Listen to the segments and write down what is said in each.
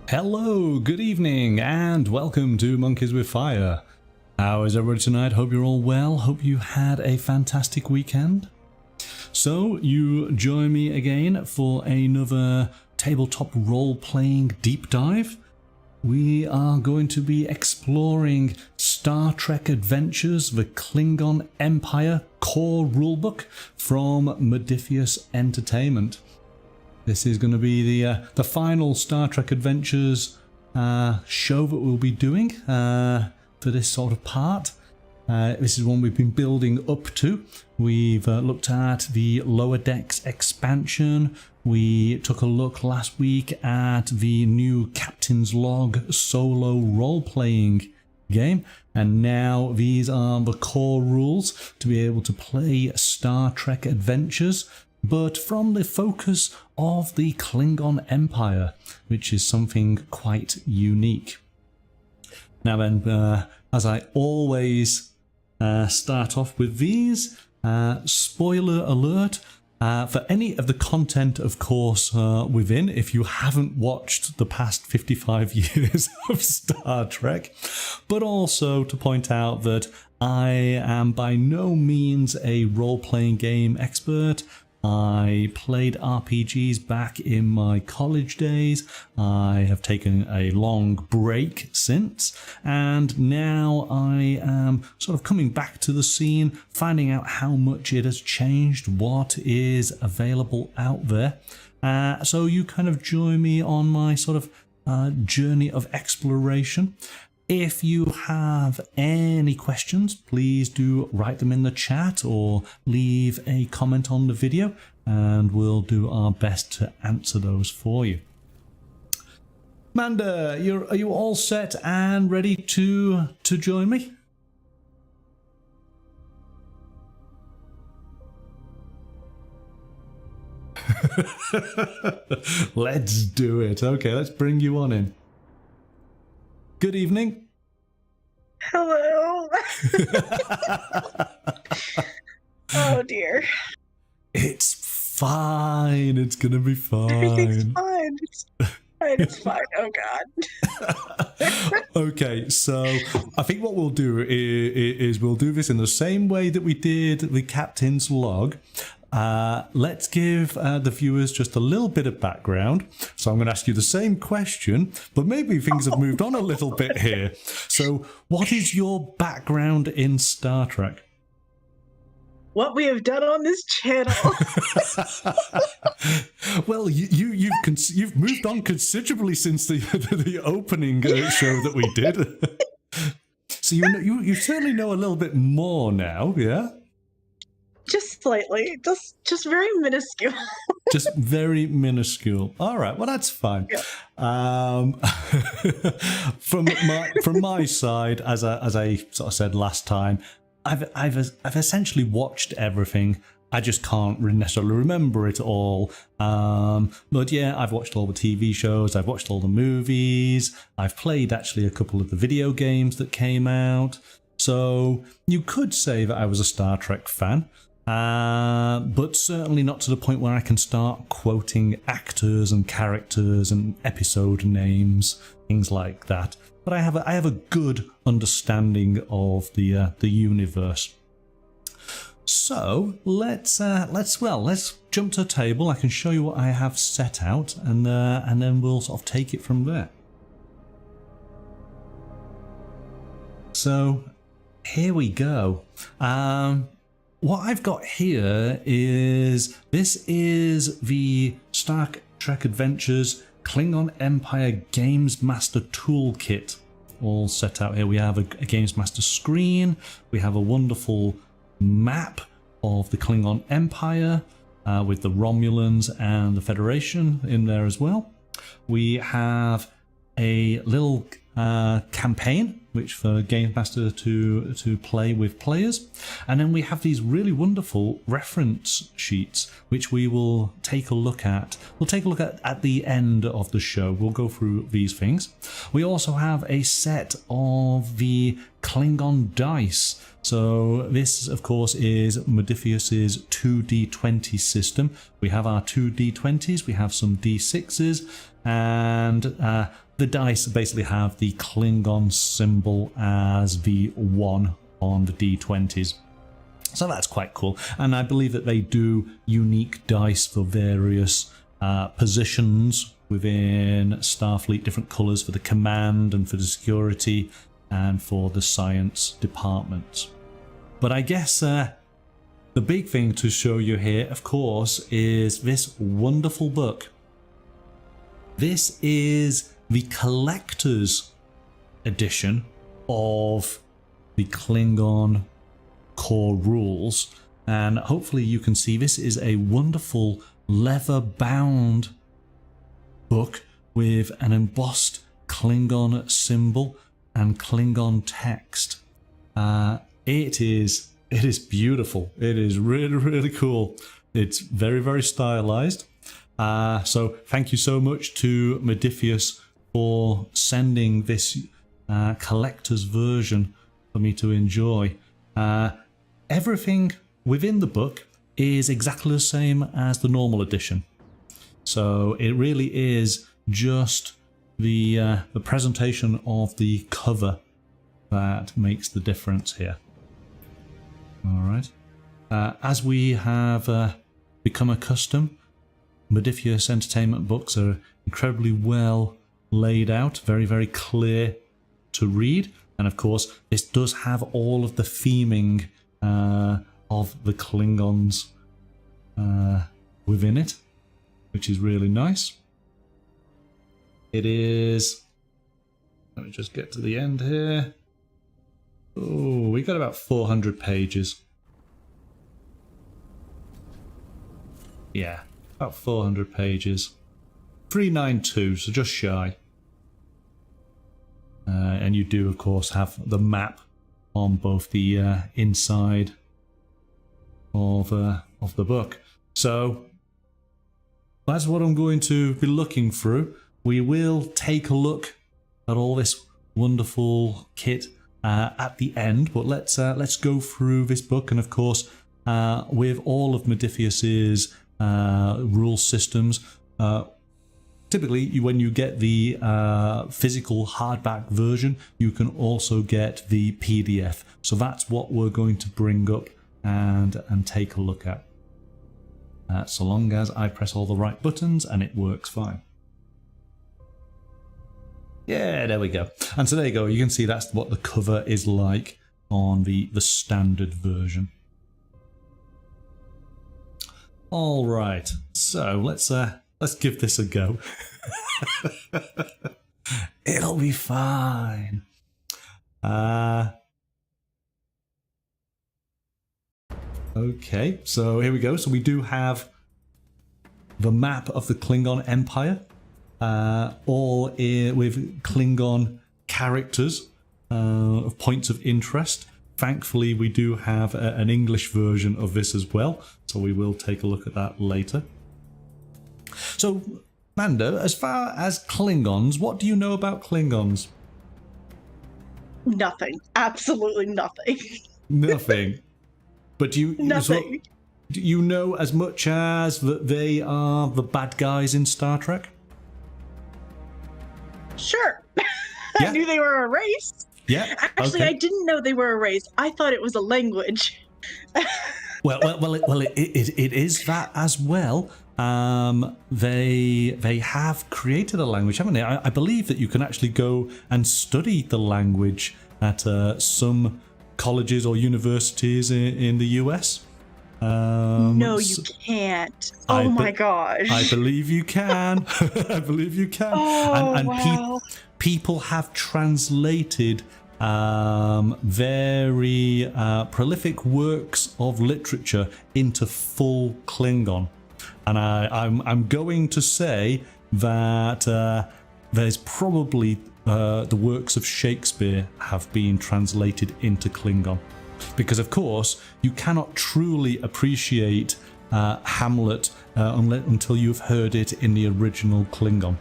Hello, good evening, and welcome to Monkeys with Fire. How is everybody tonight? Hope you're all well. Hope you had a fantastic weekend. So, you join me again for another tabletop role-playing deep dive. We are going to be exploring Star Trek Adventures, the Klingon Empire core rulebook from MODIPHIUS Entertainment. This is going to be the final Star Trek Adventures show that we'll be doing for this sort of part. This is one we've been building up to. We've looked at the Lower Decks expansion. We took a look last week at the new Captain's Log solo role-playing game, and now these are the core rules to be able to play Star Trek Adventures, but from the focus of the Klingon Empire, which is something quite unique. Now then, as I always start off with these, spoiler alert, for any of the content, of course, within, if you haven't watched the past 55 years of Star Trek, but also to point out that I am by no means a role-playing game expert. I played RPGs back in my college days. I have taken a long break since, and now I am sort of coming back to the scene, finding out how much it has changed, what is available out there. So you kind of join me on my sort of journey of exploration. If you have any questions, please do write them in the chat or leave a comment on the video, and we'll do our best to answer those for you. Amanda, are you all set and ready to join me? Let's do it. Okay, let's bring you on in. Good evening. Hello. Oh dear. It's fine. It's gonna be fine. Everything's fine. It's fine. It's fine. Oh God. Okay, so I think what we'll do is we'll do this in the same way that we did the Captain's Log. Let's give the viewers just a little bit of background. So I'm going to ask you the same question, but maybe things have moved on a little bit here. So what is your background in Star Trek? What we have done on this channel. Well, you've moved on considerably since the opening show that we did. So you certainly know a little bit more now, yeah? Just slightly, just very minuscule. Just very minuscule. All right, well that's fine. Yeah. From my side, as I sort of said last time, I've essentially watched everything. I just can't necessarily remember it all. But yeah, I've watched all the TV shows. I've watched all the movies. I've played actually a couple of the video games that came out. So you could say that I was a Star Trek fan. But certainly not to the point where I can start quoting actors and characters and episode names, things like that. But I have a good understanding of the universe. So let's jump to the table. I can show you what I have set out, and then we'll sort of take it from there. So here we go. What I've got here is the Star Trek Adventures Klingon Empire Games Master Toolkit, all set out here. We have a Games Master screen. We have a wonderful map of the Klingon Empire with the Romulans and the Federation in there as well. We have a little campaign which for Game Master to play with players. And then we have these really wonderful reference sheets, which we will take a look at. We'll take a look at the end of the show. We'll go through these things. We also have a set of the Klingon dice. So this, of course, is MODIPHIUS's 2d20 system. We have our 2d20s, we have some d6s, and the dice basically have the Klingon symbol as the 1 on the d20s. So that's quite cool. And I believe that they do unique dice for various positions within Starfleet, different colours for the command and for the security and for the science department. But I guess the big thing to show you here, of course, is this wonderful book. This is the collector's edition of the Klingon core rules, and hopefully you can see this is a wonderful leather-bound book with an embossed Klingon symbol and Klingon text. It is beautiful. It is really, really cool. It's very, very stylized. So thank you so much to MODIPHIUS for sending this collector's version for me to enjoy. Everything within the book is exactly the same as the normal edition. So it really is just the presentation of the cover that makes the difference here. All right. As we have become accustomed, MODIPHIUS Entertainment books are incredibly well laid out, very, very clear to read. And of course, this does have all of the theming of the Klingons within it, which is really nice. It is... Let me just get to the end here. Oh, we got about 400 pages. Yeah, about 400 pages. 392, so just shy. And you do, of course, have the map on both the inside of the book. So that's what I'm going to be looking through. We will take a look at all this wonderful kit at the end, but let's go through this book. And of course, with all of MODIPHIUS's rule systems, typically when you get the physical hardback version, you can also get the PDF. So that's what we're going to bring up and take a look at. So long as I press all the right buttons and it works fine. Yeah, there we go. And so there you go. You can see that's what the cover is like on the standard version. All right. So let's give this a go. It'll be fine. Okay, so here we go. So we do have the map of the Klingon Empire, all with Klingon characters of points of interest. Thankfully, we do have an English version of this as well, so we will take a look at that later. So, Mando, as far as Klingons, what do you know about Klingons? Nothing. Absolutely nothing. Nothing. But do you Nothing. do you know as much as that they are the bad guys in Star Trek? Sure. Yeah. I knew they were a race. Yeah. Actually, okay. I didn't know they were a race. I thought it was a language. Well, it is that as well. They have created a language, haven't they? I believe that you can actually go and study the language at some colleges or universities in the US. No, you can't. Oh my gosh. I believe you can. I believe you can. Oh, and wow. people have translated very prolific works of literature into full Klingon. And I'm going to say that there's probably the works of Shakespeare have been translated into Klingon. Because, of course, you cannot truly appreciate Hamlet until you've heard it in the original Klingon.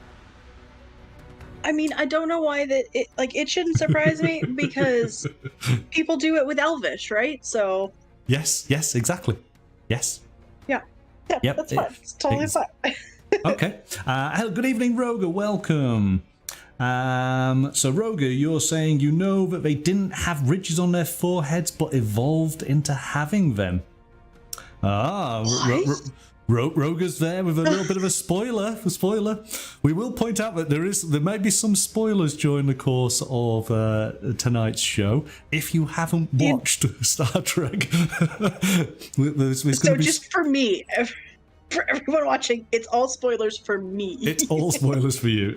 I mean, I don't know why it shouldn't surprise me because people do it with Elvish, right? So Yes, exactly. Yes. yeah, Yep, that's fine. It's totally fine. Okay. Good evening, Roger. Welcome. So, Roger, you're saying you know that they didn't have ridges on their foreheads but evolved into having them. Roger's there with a little bit of a spoiler. We will point out that there might be some spoilers during the course of tonight's show. If you haven't watched Star Trek, so just for me, for everyone watching, it's all spoilers for me. It's all spoilers for you.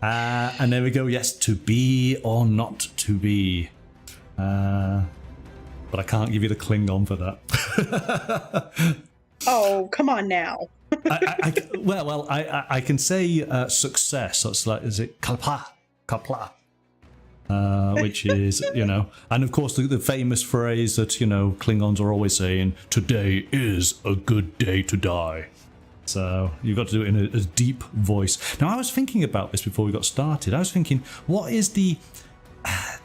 And there we go. Yes, to be or not to be. But I can't give you the Klingon for that. Oh, come on now. I can say success. So it's like, is it kapla? Which is, and of course the famous phrase that, Klingons are always saying, today is a good day to die. So you've got to do it in a deep voice. Now, I was thinking about this before we got started. I was thinking, what is the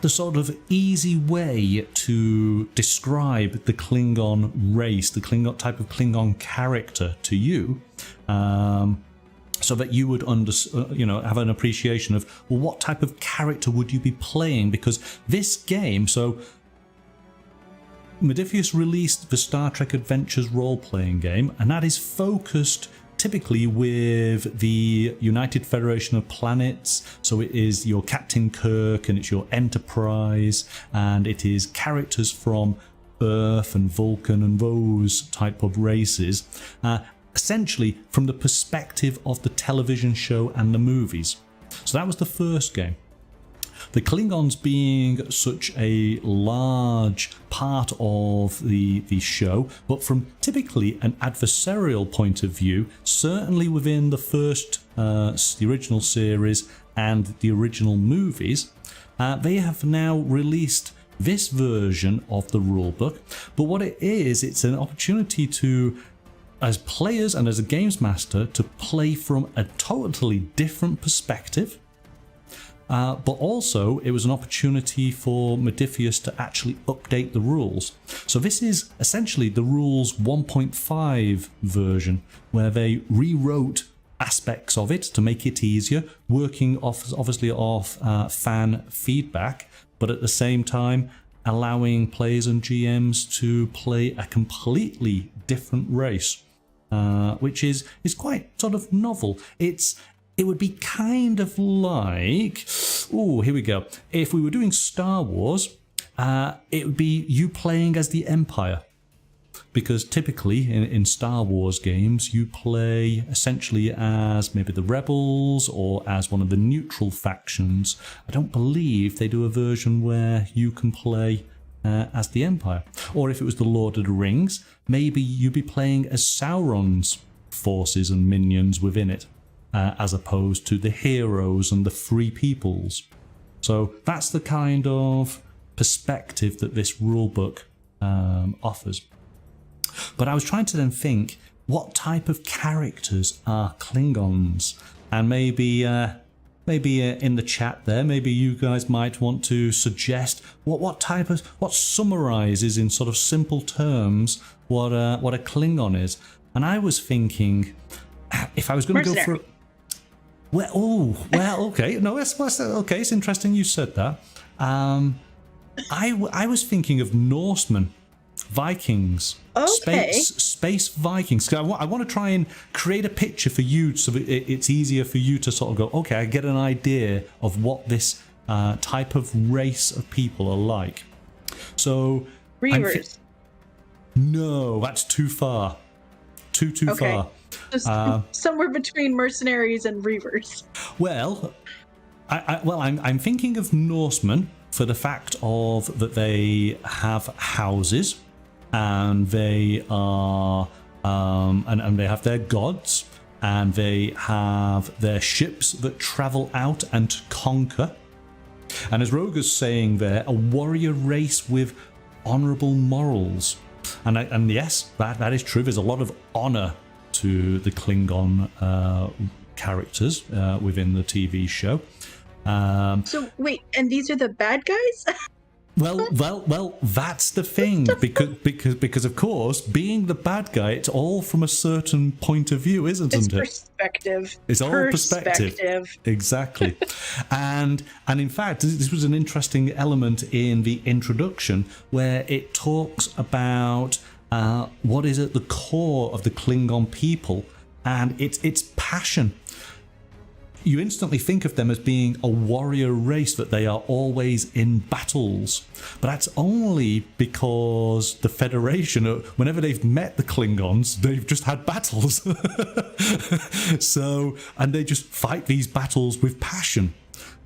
sort of easy way to describe the Klingon race, the Klingon type of Klingon character to you, so that you would have an appreciation of, well, what type of character would you be playing? Because this game, so MODIPHIUS released the Star Trek Adventures role-playing game, and that is focused typically with the United Federation of Planets. So it is your Captain Kirk and it's your Enterprise, and it is characters from Earth and Vulcan and those type of races, essentially from the perspective of the television show and the movies. So that was the first game. The Klingons being such a large part of the show, but from typically an adversarial point of view, certainly within the first, the original series and the original movies, they have now released this version of the rulebook. But what it is, it's an opportunity to, as players and as a games master, to play from a totally different perspective. But also, it was an opportunity for MODIPHIUS to actually update the rules. So this is essentially the rules 1.5 version, where they rewrote aspects of it to make it easier, working obviously off fan feedback, but at the same time allowing players and GMs to play a completely different race, which is quite sort of novel. It would be kind of like, here we go. If we were doing Star Wars, it would be you playing as the Empire. Because typically in Star Wars games, you play essentially as maybe the Rebels or as one of the neutral factions. I don't believe they do a version where you can play as the Empire. Or if it was the Lord of the Rings, maybe you'd be playing as Sauron's forces and minions within it, as opposed to the heroes and the free peoples. So that's the kind of perspective that this rulebook offers. But I was trying to then think, what type of characters are Klingons? And maybe in the chat there, maybe you guys might want to suggest what summarizes in sort of simple terms what a Klingon is. And I was thinking, if I was going to go for... Okay. No, that's okay. It's interesting you said that. I was thinking of Norsemen, Vikings, okay. space Vikings. I want to try and create a picture for you so that it's easier for you to sort of go, okay, I get an idea of what this type of race of people are like. So, Reavers. No, that's too far. Too far. Just somewhere between mercenaries and Reavers. Well, I'm thinking of Norsemen for the fact of that they have houses, and they are and they have their gods, and they have their ships that travel out and conquer. And as Roger's saying there, a warrior race with honourable morals. And yes, that is true. There's a lot of honour to the Klingon characters within the TV show. So wait, and these are the bad guys? Well, that's the thing, because of course, being the bad guy, it's all from a certain point of view, isn't it? Perspective. It's all perspective. Exactly. and in fact, this was an interesting element in the introduction where it talks about what is at the core of the Klingon people, and it's passion. You instantly think of them as being a warrior race, that they are always in battles. But that's only because the Federation, whenever they've met the Klingons, they've just had battles. And they just fight these battles with passion.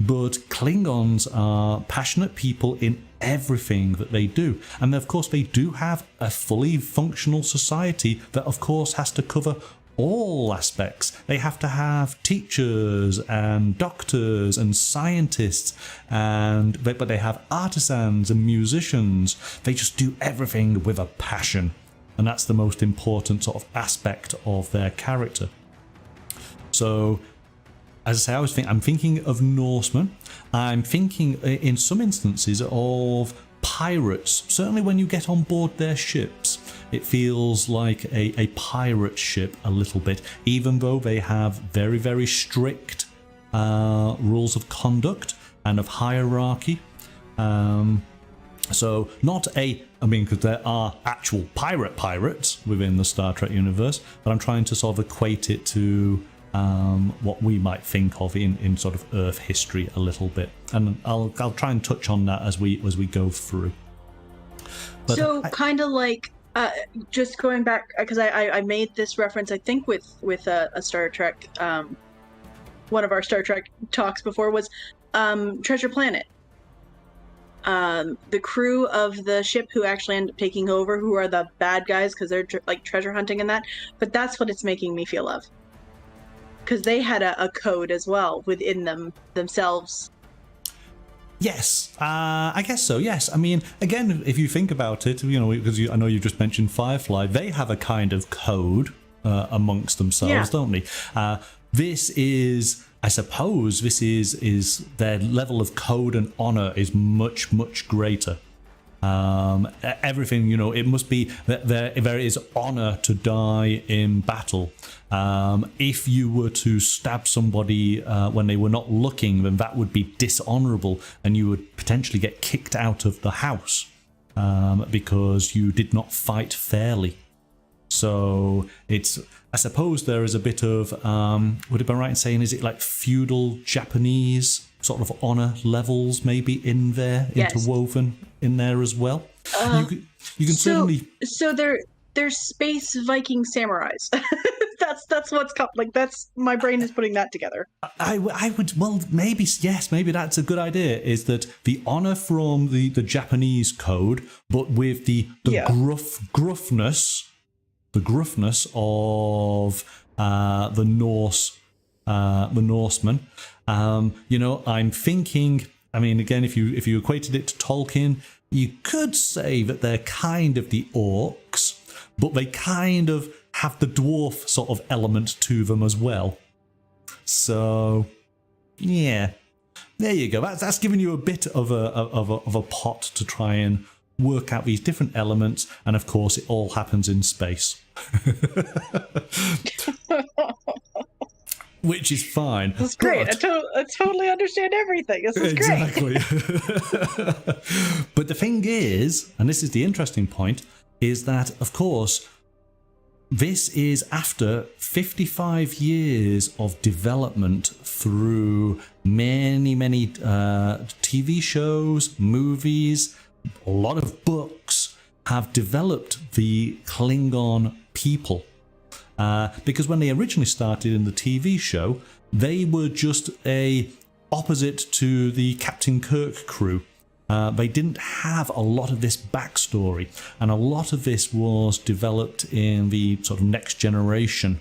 But Klingons are passionate people in everything that they do. And of course, they do have a fully functional society that, of course, has to cover all aspects. They have to have teachers and doctors and scientists, but they have artisans and musicians. They just do everything with a passion, and that's the most important sort of aspect of their character. So, as I say, I'm thinking of Norsemen. I'm thinking, in some instances, of pirates. Certainly, when you get on board their ships, it feels like a pirate ship a little bit, even though they have very, very strict rules of conduct and of hierarchy. So because there are actual pirates within the Star Trek universe, but I'm trying to sort of equate it to what we might think of in sort of Earth history a little bit. And I'll try and touch on that as we go through. But so kind of like, just going back, because I made this reference, I think, with a Star Trek, one of our Star Trek talks before was Treasure Planet. The crew of the ship who actually end up taking over, who are the bad guys because they're like treasure hunting and that. But that's what it's making me feel of. Because they had a code as well within themselves. Yes, I guess so, yes. I mean, again, if you think about it, because I know you just mentioned Firefly, they have a kind of code amongst themselves, don't they? This is, I suppose, is their level of code and honor is much, much greater. Everything, it must be that there is honor to die in battle. If you were to stab somebody when they were not looking, then that would be dishonorable, and you would potentially get kicked out of the house because you did not fight fairly. So I suppose there is a bit of, would it be right in saying, is it like feudal Japanese sort of honor levels maybe in there, yes, interwoven in there as well? You can certainly. So they're space Viking samurais. that's what's like. That's my brain is putting that together. I would, well, maybe yes, maybe that's a good idea. Is that the honor from the Japanese code, but with the gruffness of the Norsemen. I'm thinking. I mean, again, if you equated it to Tolkien, you could say that they're kind of the orcs, but they kind of have the dwarf sort of element to them as well. So, yeah, there you go. That's giving you a bit of a pot to try and work out these different elements, and of course, it all happens in space. Which is fine. That's great. I totally understand everything. This is exactly. Great. But the thing is, and this is the interesting point, is that, of course, this is after 55 years of development through many, many TV shows, movies, a lot of books have developed the Klingon people. Because when they originally started in the TV show, they were just a opposite to the Captain Kirk crew. They didn't have a lot of this backstory, and a lot of this was developed in the sort of next generation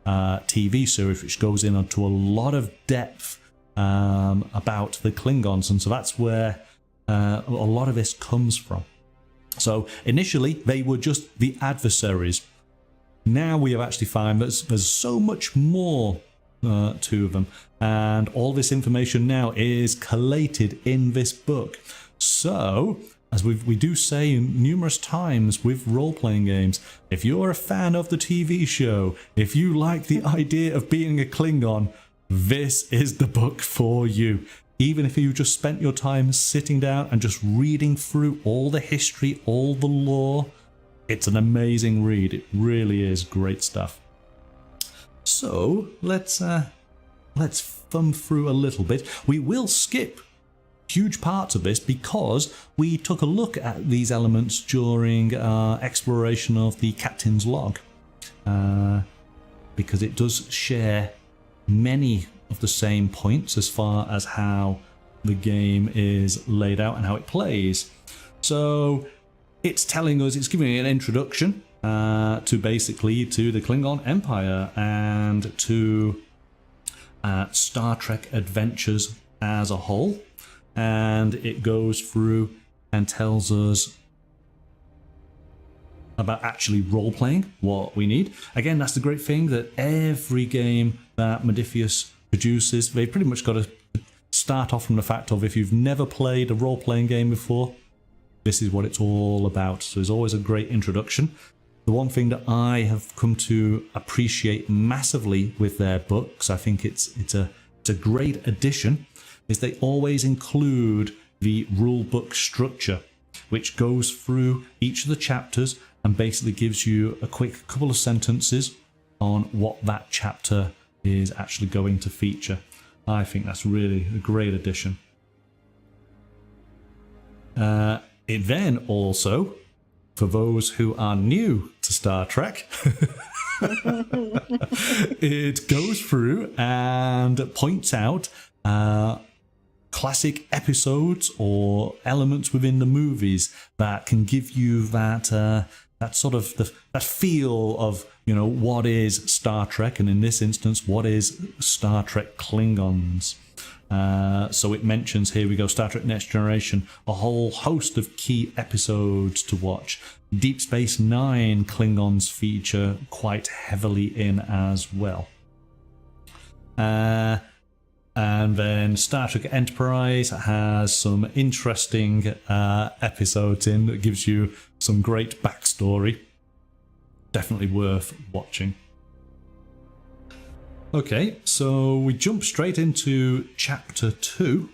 TV series, which goes in onto a lot of depth about the Klingons, and so that's where a lot of this comes from. So initially they were just the adversaries. Now we have actually found that there's so much more to them, and all this information now is collated in this book. So, as we do say numerous times with role-playing games, if you're a fan of the TV show, if you like the idea of being a Klingon, this is the book for you. Even if you just spent your time sitting down and just reading through all the history, all the lore, it's an amazing read. It really is great stuff. So let's thumb through a little bit. We will skip huge parts of this because we took a look at these elements during our exploration of the captain's log, because it does share many of the same points as far as how the game is laid out and how it plays. So it's telling us, it's giving an introduction to the Klingon Empire and to Star Trek adventures as a whole, and it goes through and tells us about actually role-playing, what we need. Again, that's the great thing, that every game that MODIPHIUS produces, they pretty much got to start off from the fact of, if you've never played a role-playing game before, this is what it's all about. So there's always a great introduction. The one thing that I have come to appreciate massively with their books, I think it's a great addition, is they always include the rule book structure, which goes through each of the chapters and basically gives you a quick couple of sentences on what that chapter is actually going to feature. I think that's really a great addition. It then also, for those who are new to Star Trek, it goes through and points out classic episodes or elements within the movies that can give you that sort of that feel of, you know, what is Star Trek, and in this instance, what is Star Trek Klingons. So it mentions, here we go, Star Trek Next Generation, a whole host of key episodes to watch. Deep Space Nine Klingons feature quite heavily in as well. And then Star Trek Enterprise has some interesting episodes in that gives you some great backstory. Definitely worth watching. Okay, so we jump straight into chapter 2.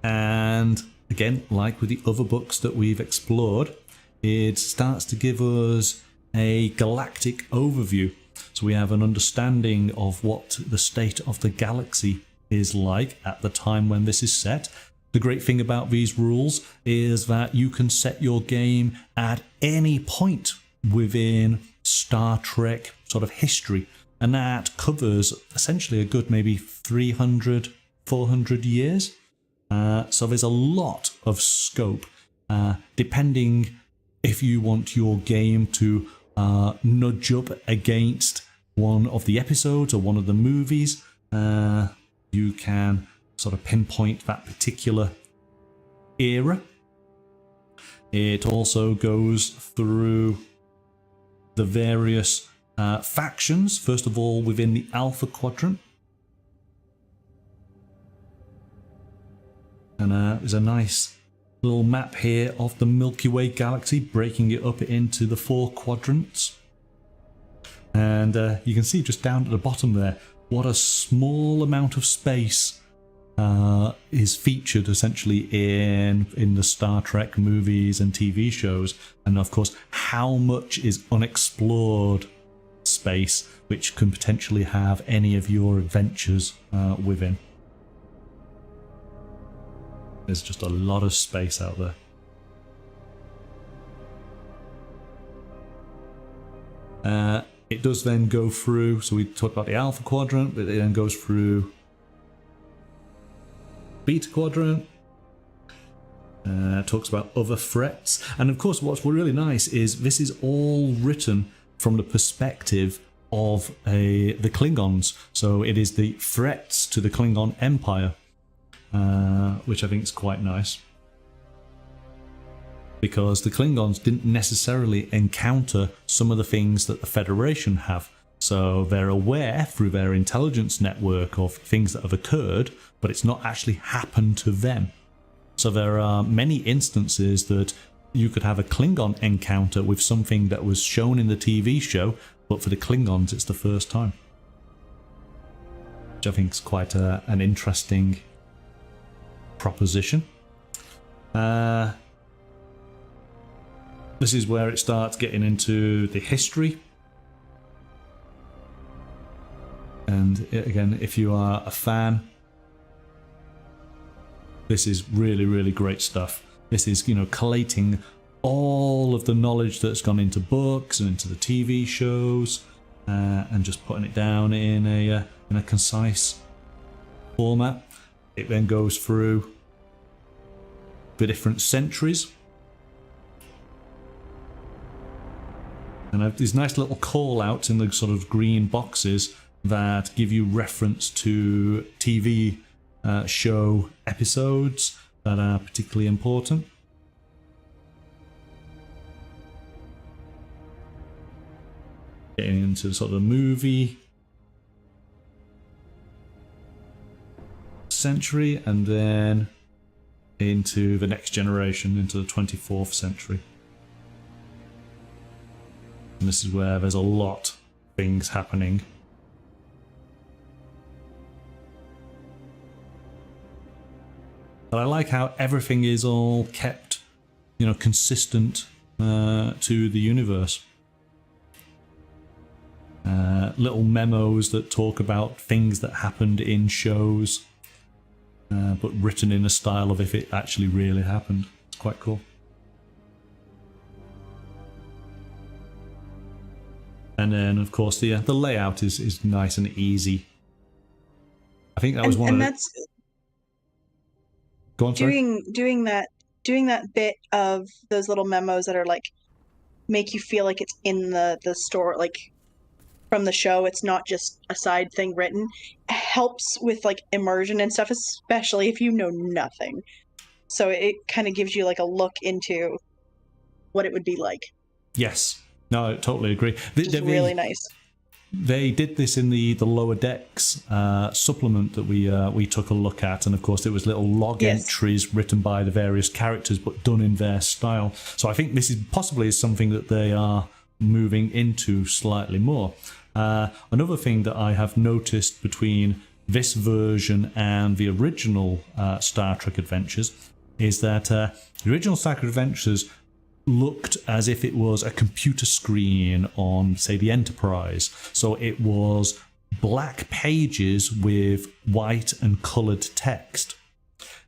And again, like with the other books that we've explored, it starts to give us a galactic overview. So we have an understanding of what the state of the galaxy is like at the time when this is set. The great thing about these rules is that you can set your game at any point within Star Trek sort of history. And that covers essentially a good maybe 300, 400 years. So there's a lot of scope, depending if you want your game to nudge up against one of the episodes or one of the movies. You can sort of pinpoint that particular era. It also goes through the various factions, first of all within the Alpha Quadrant. And there's a nice little map here of the Milky Way galaxy, breaking it up into the 4 quadrants. And you can see just down at the bottom there what a small amount of space is featured essentially in the Star Trek movies and TV shows, and of course how much is unexplored space which can potentially have any of your adventures within. There's just a lot of space out there. It does then go through, so we talked about the Alpha Quadrant, but it then goes through Beta Quadrant, talks about other threats, and of course what's really nice is this is all written from the perspective of the Klingons. So it is the threats to the Klingon Empire, which I think is quite nice. Because the Klingons didn't necessarily encounter some of the things that the Federation have. So they're aware through their intelligence network of things that have occurred, but it's not actually happened to them. So there are many instances that you could have a Klingon encounter with something that was shown in the TV show, but for the Klingons it's the first time. Which I think is quite an interesting proposition. This is where it starts getting into the history. And again, if you are a fan, this is really, really great stuff. This is, you know, collating all of the knowledge that's gone into books and into the TV shows, and just putting it down in a concise format. It then goes through the different centuries. And I have these nice little call outs in the sort of green boxes that give you reference to TV show episodes that are particularly important. Getting into sort of the movie century, and then into the next generation, into the 24th century. And this is where there's a lot of things happening. But I like how everything is all kept, you know, consistent to the universe. Little memos that talk about things that happened in shows, but written in a style of if it actually really happened. It's quite cool. And then, of course, the layout is nice and easy. I think that was one of the... that's Go on, sorry. doing that bit of those little memos that are like make you feel like it's in the store, like from the show. It's not just a side thing written. It helps with like immersion and stuff, especially if you know nothing. So it kind of gives you like a look into what it would be like. Yes. No, I totally agree. It's really nice. They did this in the Lower Decks supplement that we took a look at, and of course it was little log entries written by the various characters, but done in their style. So I think this is possibly something that they are moving into slightly more. Another thing that I have noticed between this version and the original Star Trek Adventures is that the original Star Trek Adventures looked as if it was a computer screen on, say, the Enterprise. So it was black pages with white and coloured text.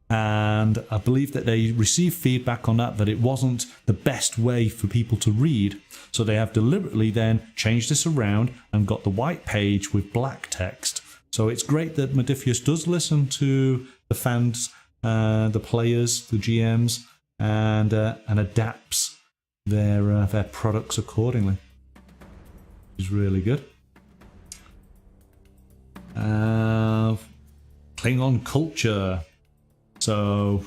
And I believe that they received feedback on that it wasn't the best way for people to read. So they have deliberately then changed this around and got the white page with black text. So it's great that MODIPHIUS does listen to the fans, the players, the GMs, and adapts their products accordingly, which is really good. Klingon culture. So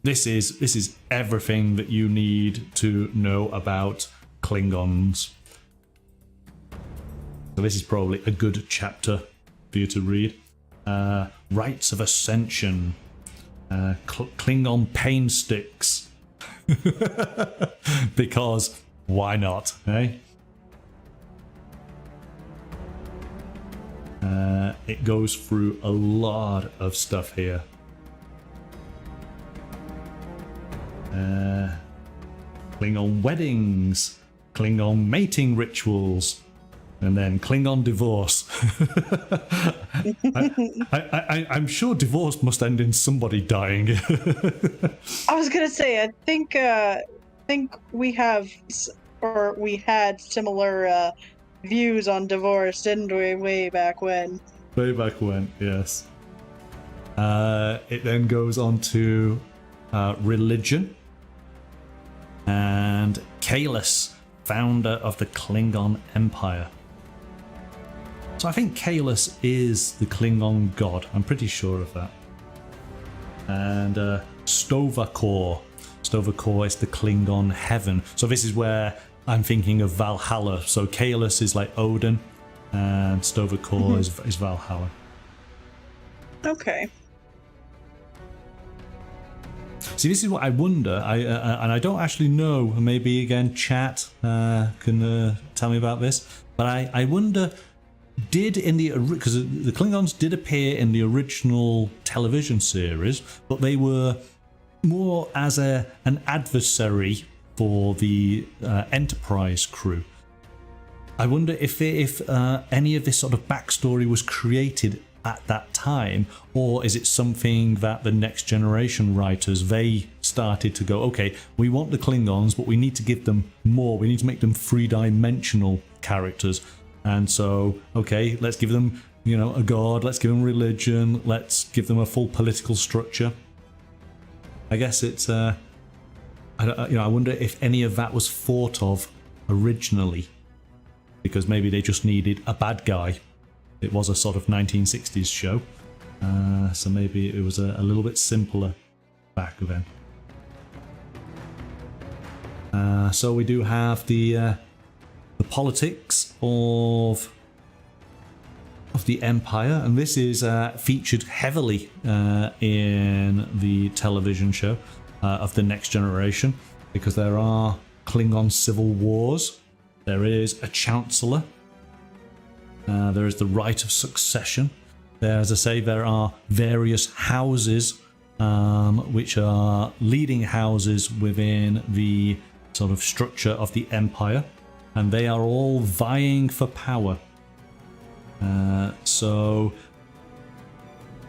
this is everything that you need to know about Klingons. So this is probably a good chapter for you to read. Rites of Ascension. Klingon pain sticks. Because why not, eh? It goes through a lot of stuff here. Klingon weddings, Klingon mating rituals, and then Klingon divorce. I'm sure divorce must end in somebody dying. I was gonna say, I think we have, or we had similar views on divorce, didn't we? Way back when. Way back when, yes. It then goes on to religion. And Kahless, founder of the Klingon Empire. So I think Kahless is the Klingon god. I'm pretty sure of that. And Stovakor. Stovakor is the Klingon heaven. So this is where I'm thinking of Valhalla. So Kahless is like Odin, and Stovakor is Valhalla. Okay. See, this is what I wonder. And I don't actually know. Maybe again, chat can tell me about this. But I wonder, because the Klingons did appear in the original television series, but they were more as an adversary for the Enterprise crew. I wonder if any of this sort of backstory was created at that time, or is it something that the Next Generation writers, they started to go, okay, we want the Klingons, but we need to give them more. We need to make them three-dimensional characters. And so, okay, let's give them, a god, let's give them religion, let's give them a full political structure. I guess it's, I wonder if any of that was thought of originally, because maybe they just needed a bad guy. It was a sort of 1960s show, so maybe it was a little bit simpler back then. So we do have the politics of the Empire, and this is featured heavily in the television show of the Next Generation, because there are Klingon civil wars. There is a chancellor. There is the right of succession. There, as I say, there are various houses, which are leading houses within the sort of structure of the Empire, and they are all vying for power. So,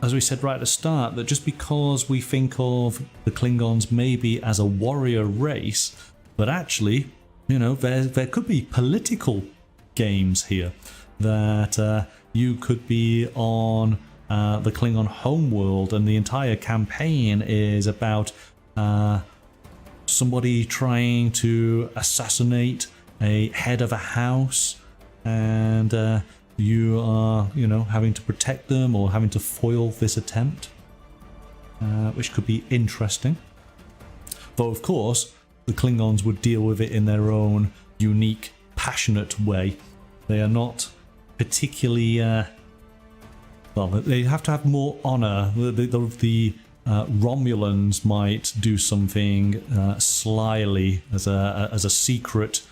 as we said right at the start, that just because we think of the Klingons maybe as a warrior race, but actually, there could be political games here. That you could be on the Klingon homeworld, and the entire campaign is about somebody trying to assassinate a head of a house, and you are, having to protect them or having to foil this attempt, which could be interesting. Though, of course, the Klingons would deal with it in their own unique, passionate way. They are not particularly they have to have more honor. The Romulans might do something slyly as a secret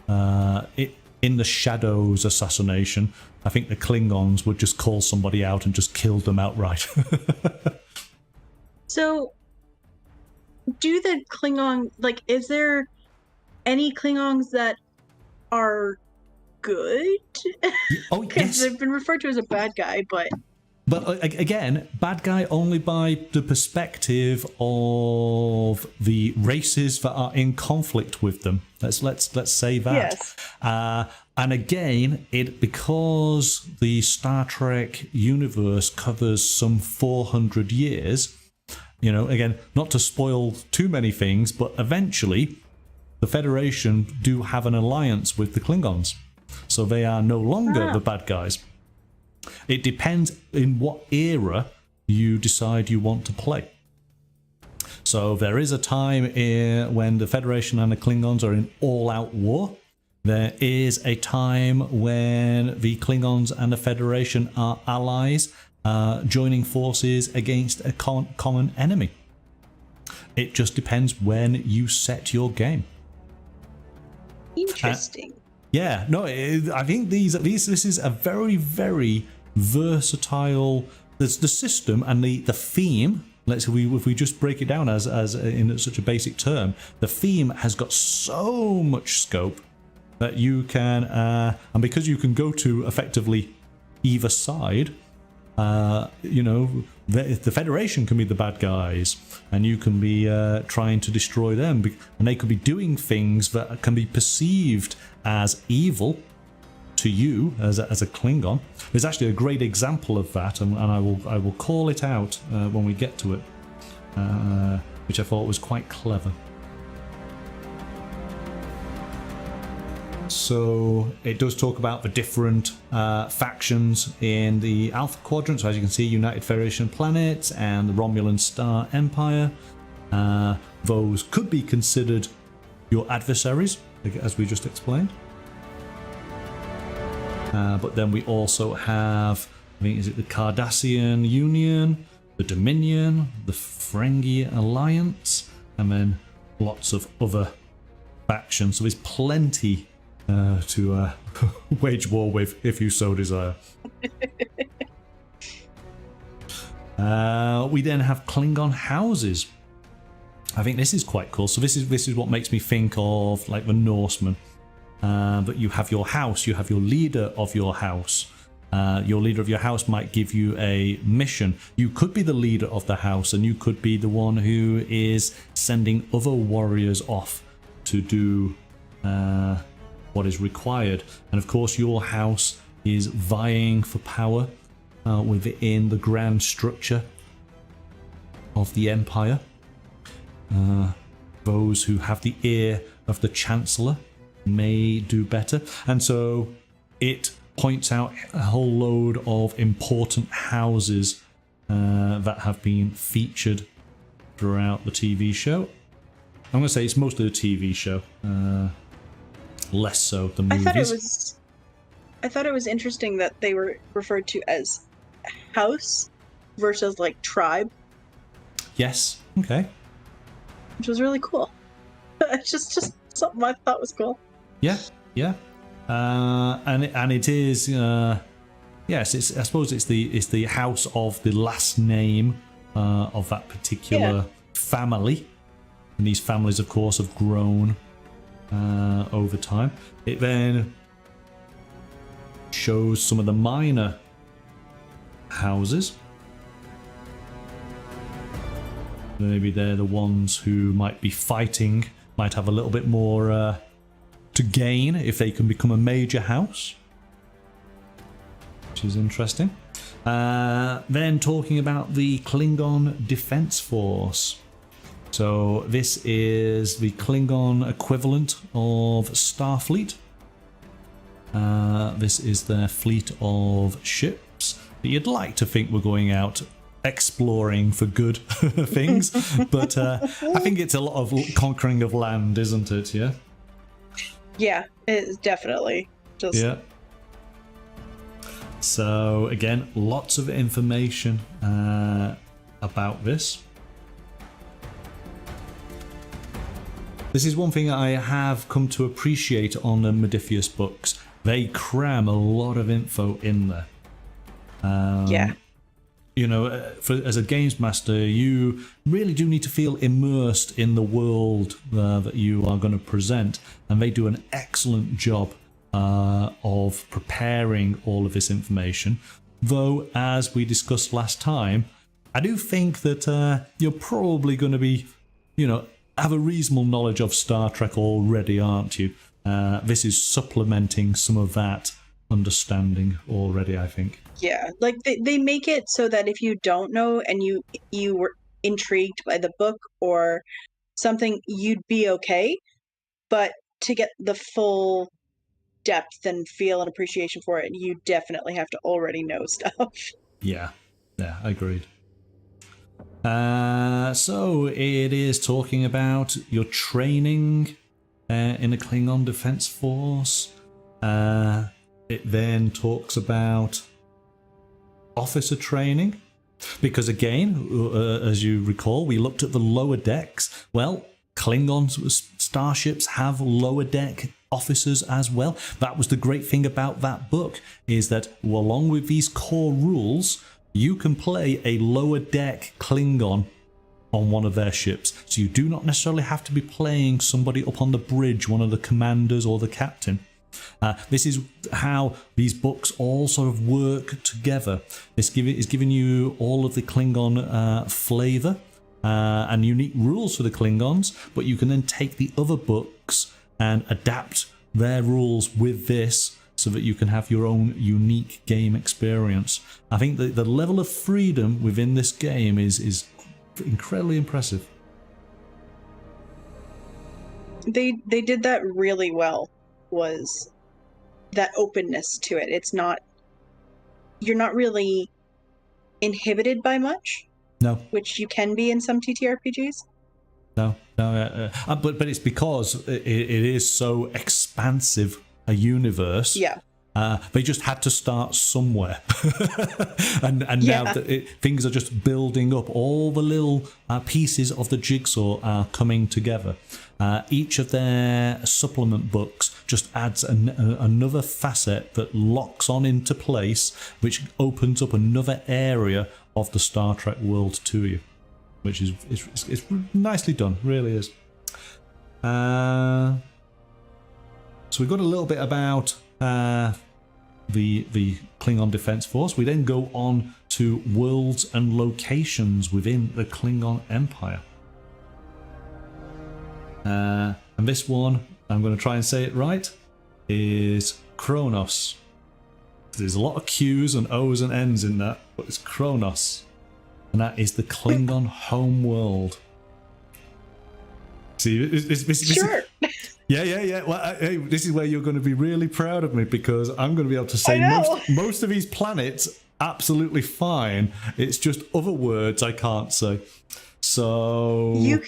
in the shadows assassination. I think the Klingons would just call somebody out and just kill them outright. So, do the Klingon, is there any Klingons that are good? Oh, yes. They've been referred to as a bad guy, but again, bad guy only by the perspective of the races that are in conflict with them. Let's say that. Yes. And again, because the Star Trek universe covers some 400 years, again, not to spoil too many things, but eventually the Federation do have an alliance with the Klingons. So they are no longer the bad guys. It depends in what era you decide you want to play. So there is a time when the Federation and the Klingons are in all-out war. There is a time when the Klingons and the Federation are allies, joining forces against a common enemy. It just depends when you set your game. Interesting. Yeah, no, I think this is a very, very versatile. There's the system and the theme. If we just break it down as in such a basic term, the theme has got so much scope that you can, and because you can go to effectively either side. The Federation can be the bad guys, and you can be trying to destroy them, and they could be doing things that can be perceived as evil to you as a Klingon. There's actually a great example of that, and I will call it out when we get to it, which I thought was quite clever. So it does talk about the different factions in the Alpha Quadrant. So as you can see, United Federation of Planets and the Romulan Star Empire. Those could be considered your adversaries, as we just explained. But then we also have, I think, is it the Cardassian Union, the Dominion, the Ferengi Alliance, and then lots of other factions. So there's plenty to wage war with if you so desire. We then have Klingon houses. I think this is quite cool. So this is what makes me think of like the Norsemen. But you have your house, you have your leader of your house. Your leader of your house might give you a mission. You could be the leader of the house, and you could be the one who is sending other warriors off to do what is required. And of course, your house is vying for power within the grand structure of the Empire. Those who have the ear of the Chancellor may do better. And so it points out a whole load of important houses that have been featured throughout the TV show. I'm going to say it's mostly the TV show, less so the movies. I thought it was interesting that they were referred to as house versus like tribe. Yes. Okay. Which was really cool. It's just something I thought was cool. Yeah. Yeah. And it is yes. I suppose it's the house of the last name of that particular family. And these families, of course, have grown over time. It then shows some of the minor houses. Maybe they're the ones who might be fighting, might have a little bit more to gain if they can become a major house, which is interesting. Then talking about the Klingon Defense Force. So this is the Klingon equivalent of Starfleet. This is their fleet of ships that you'd like to think were going out exploring for good things, but I think it's a lot of conquering of land, isn't it? Yeah. Yeah, it is definitely just. Yeah. So again, lots of information about this. This is one thing I have come to appreciate on the MODIPHIUS books. They cram a lot of info in there. Yeah. You know, as a games master, you really do need to feel immersed in the world that you are going to present, and they do an excellent job of preparing all of this information. Though, as we discussed last time, I do think that you're probably going to be, have a reasonable knowledge of Star Trek already, aren't you? This is supplementing some of that understanding already, I think. Yeah, like they make it so that if you don't know and you were intrigued by the book or something, you'd be okay. But to get the full depth and feel and appreciation for it, you definitely have to already know stuff. Yeah, agreed. So it is talking about your training in the Klingon Defense Force. It then talks about officer training, because again, as you recall, we looked at the lower decks. Well, Klingon starships have lower deck officers as well. That was the great thing about that book, is that along with these core rules, you can play a lower deck Klingon on one of their ships. So you do not necessarily have to be playing somebody up on the bridge, one of the commanders or the captain. This is how these books all sort of work together. This is giving you all of the Klingon flavour and unique rules for the Klingons, but you can then take the other books and adapt their rules with this so that you can have your own unique game experience. I think the level of freedom within this game is incredibly impressive. They did that really well. was that openness to it. It's not, you're not really inhibited by much. No. Which you can be in some TTRPGs. No. But it's because it is so expansive a universe. Yeah. They just had to start somewhere, and now things are just building up. All the little pieces of the jigsaw are coming together. Each of their supplement books just adds another facet that locks on into place, which opens up another area of the Star Trek world to you, which is it's nicely done, really is. So we've got a little bit about the Klingon Defense Force. We then go on to worlds and locations within the Klingon Empire. And this one, I'm going to try and say it right, is Kronos. There's a lot of Q's and O's and N's in that, but it's Kronos. And that is the Klingon home world. See, Sure. Yeah. Well, hey, this is where you're going to be really proud of me, because I'm going to be able to say most of these planets absolutely fine. It's just other words I can't say. So you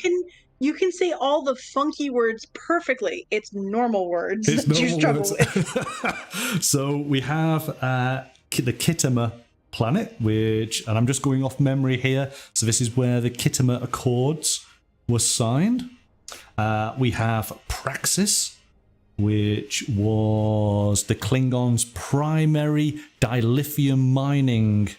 can say all the funky words perfectly. It's normal words it's that you normal struggle with. So we have the Khitomer planet, and I'm just going off memory here. So this is where the Khitomer Accords were signed. We have Praxis, which was the Klingons' primary dilithium mining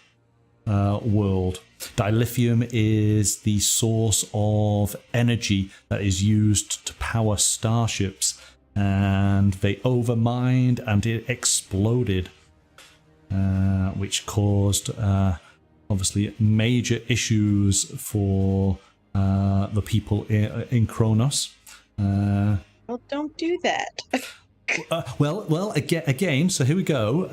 world. Dilithium is the source of energy that is used to power starships, and they overmined and it exploded, which caused obviously major issues for the people in Kronos. Well, don't do that. Well, again, so here we go.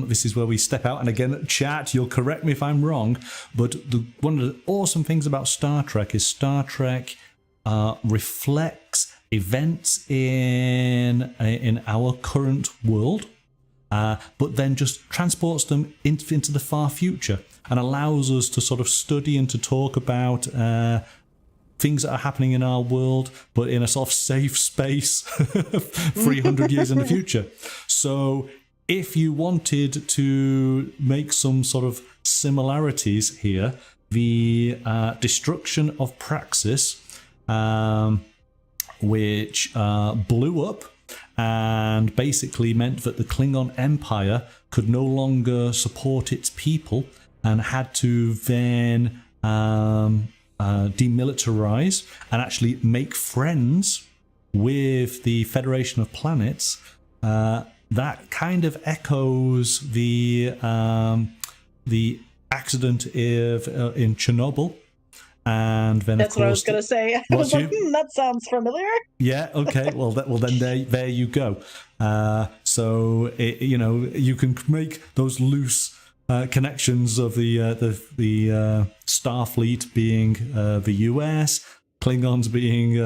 This is where we step out, and again, chat, you'll correct me if I'm wrong, but one of the awesome things about Star Trek is Star Trek reflects events in our current world, but then just transports them into the far future and allows us to sort of study and to talk about things that are happening in our world, but in a sort of safe space 300 years in the future. So if you wanted to make some sort of similarities here, the destruction of Praxis, which blew up and basically meant that the Klingon Empire could no longer support its people and had to then demilitarize and actually make friends with the Federation of Planets. That kind of echoes the accident in Chernobyl. And then that's of course, what I was going to say. I was like, that sounds familiar. Yeah. Okay. Well, then there you go. So you can make those loose connections of the Starfleet being the US, Klingons being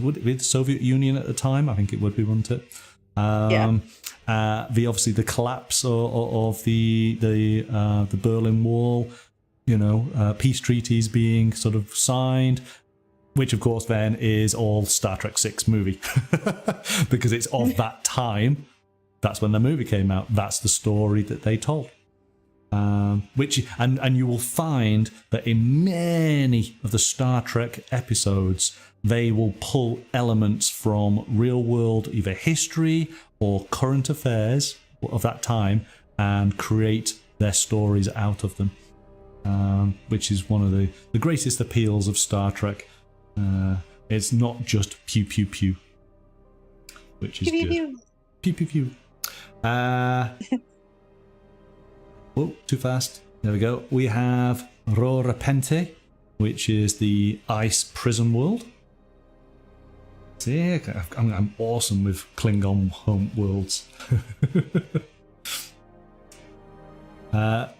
would it be the Soviet Union at the time? I think it would be, wouldn't it? Obviously the collapse of the Berlin Wall. Peace treaties being sort of signed, which of course then is all Star Trek 6 movie because it's of that time. That's when the movie came out. That's the story that they told. Which you will find that in many of the Star Trek episodes, they will pull elements from real world, either history or current affairs of that time, and create their stories out of them. Which is one of the greatest appeals of Star Trek. It's not just pew pew pew, which is good. Pew pew pew. Oh, too fast. There we go. We have Rorapente, which is the ice prison world. See, I'm awesome with Klingon home worlds.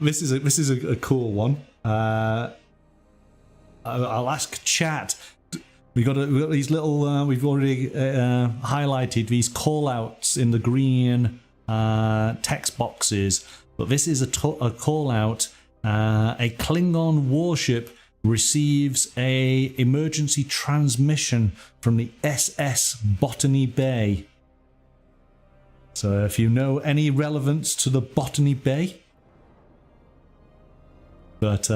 This is a cool one. I'll ask chat. we've got these little, we've already highlighted these call-outs in the green text boxes, but this is a call-out. A Klingon warship receives a emergency transmission from the SS Botany Bay. So if you know any relevance to the Botany Bay, but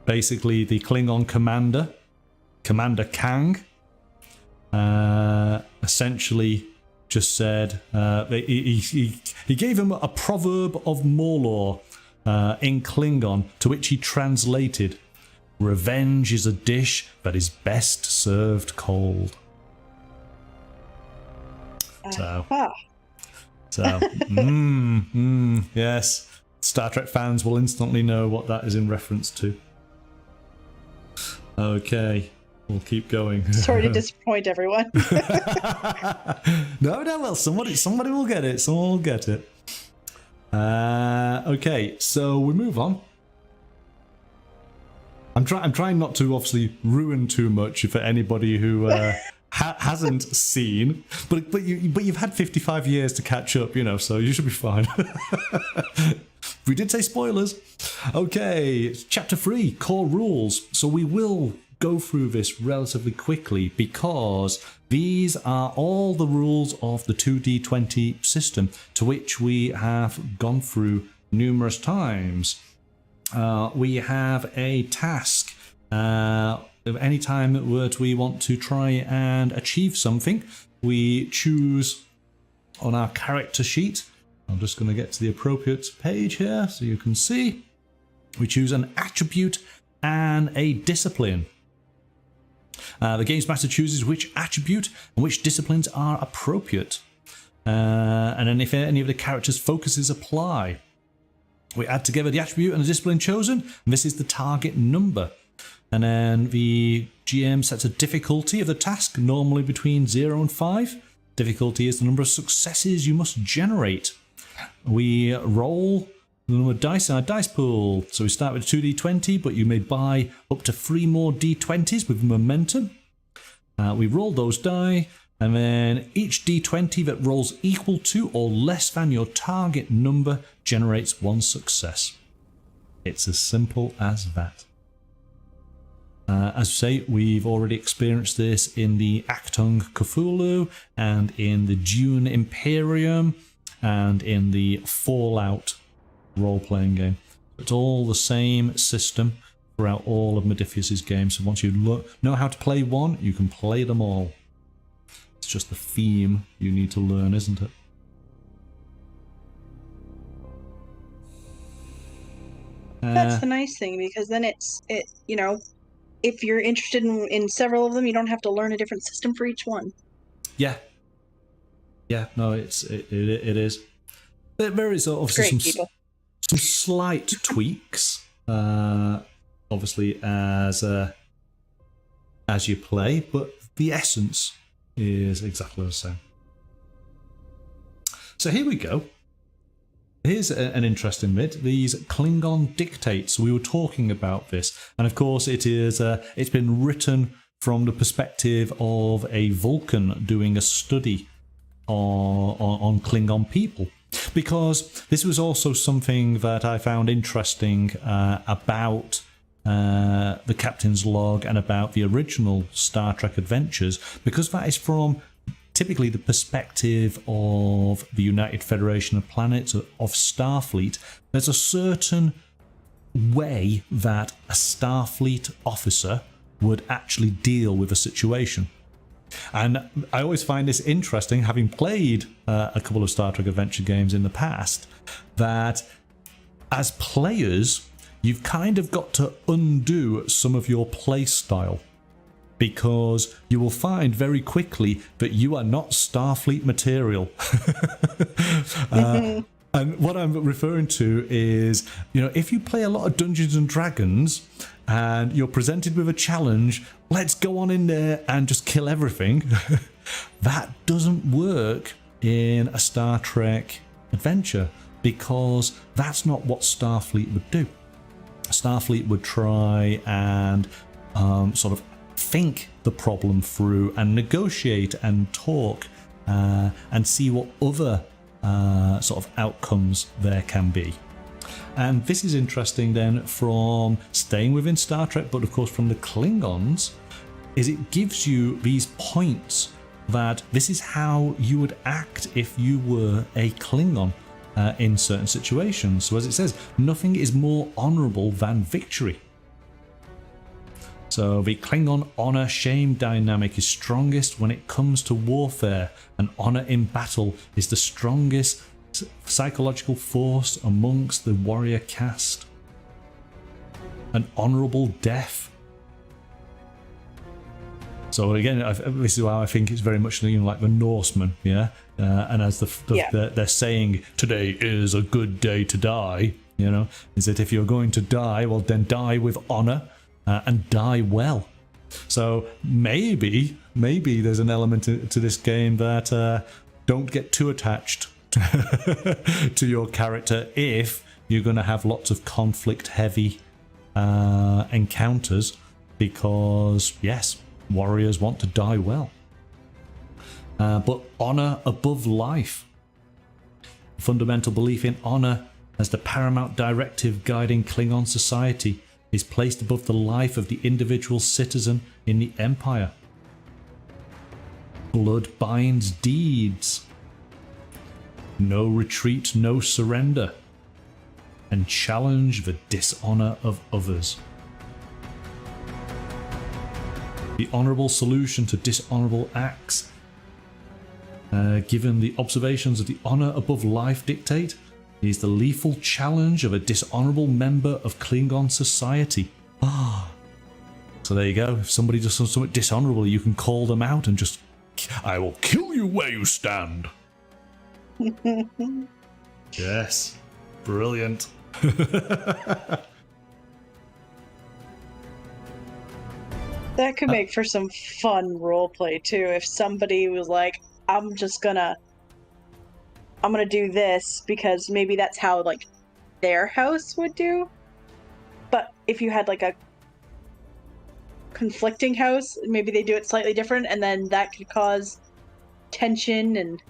basically the Klingon Commander Kang, essentially just said he gave him a proverb of Morlor in Klingon, to which he translated, "Revenge is a dish that is best served cold." Yes, Star Trek fans will instantly know what that is in reference to. Okay, we'll keep going. Sorry to disappoint everyone. No, well, somebody will get it. Someone will get it. Okay, so we move on. I'm trying not to obviously ruin too much for anybody who hasn't seen, but you've had 55 years to catch up, so you should be fine. We did say spoilers. Okay, chapter 3, core rules. So we will go through this relatively quickly because these are all the rules of the 2D20 system, to which we have gone through numerous times. We have a task. Any time that we want to try and achieve something, we choose on our character sheet. I'm just going to get to the appropriate page here so you can see. We choose an attribute and a discipline. The Games Master chooses which attribute and which disciplines are appropriate. And then if any of the characters' focuses apply, we add together the attribute and the discipline chosen, and this is the target number. And then the GM sets a difficulty of the task, normally between 0 and 5. Difficulty is the number of successes you must generate. We roll the number of dice in our dice pool. So we start with 2d20, but you may buy up to 3 more d20s with momentum. We roll those die, and then each d20 that rolls equal to or less than your target number generates 1 success. It's as simple as that. As I say, we've already experienced this in the Actung Cthulhu and in the Dune Imperium and in the Fallout role-playing game. It's all the same system throughout all of MODIPHIUS's games. So once you know how to play one, you can play them all. It's just the theme you need to learn, isn't it? That's the nice thing, because then if you're interested in several of them, you don't have to learn a different system for each one. Yeah. Yeah, no, it is. There is obviously some slight tweaks, obviously as you play, but the essence is exactly the same. So here we go. Here's an interesting bit. These Klingon dictates. We were talking about this, and of course, it's been written from the perspective of a Vulcan doing a study on Klingon people, because this was also something that I found interesting about the Captain's Log and about the original Star Trek adventures, because that is from typically the perspective of the United Federation of Planets, of Starfleet. There's a certain way that a Starfleet officer would actually deal with a situation. And I always find this interesting, having played a couple of Star Trek adventure games in the past, that as players, you've kind of got to undo some of your play style, because you will find very quickly that you are not Starfleet material. And what I'm referring to is, if you play a lot of Dungeons and Dragons and you're presented with a challenge, let's go on in there and just kill everything. That doesn't work in a Star Trek adventure, because that's not what Starfleet would do. Starfleet would try and sort of think the problem through and negotiate and talk and see what other sort of outcomes there can be. And this is interesting then from staying within Star Trek, but of course from the Klingons, is it gives you these points that this is how you would act if you were a Klingon in certain situations. So as it says, nothing is more honourable than victory. So the Klingon honour-shame dynamic is strongest when it comes to warfare, and honour in battle is the strongest psychological force amongst the warrior caste. An honourable death. So again, this is how I think it's very much like the Norsemen, yeah. And as they're saying, today is a good day to die. You know, is that if you're going to die, well then die with honour and die well. So maybe there's an element to this game that don't get too attached to your character if you're going to have lots of conflict-heavy encounters, because yes, warriors want to die well. But honour above life. Fundamental belief in honour as the paramount directive guiding Klingon society is placed above the life of the individual citizen in the Empire. Blood binds deeds. No retreat, no surrender. And challenge the dishonour of others. The honourable solution to dishonourable acts, given the observations of the honour above life dictate, is the lethal challenge of a dishonourable member of Klingon society. So there you go. If somebody does something dishonourable, you can call them out and just, I will kill you where you stand. Yes. Brilliant. That could make for some fun roleplay too. If somebody was like, I'm gonna do this because maybe that's how like their house would do. But if you had like a conflicting house, maybe they do it slightly different, and then that could cause tension and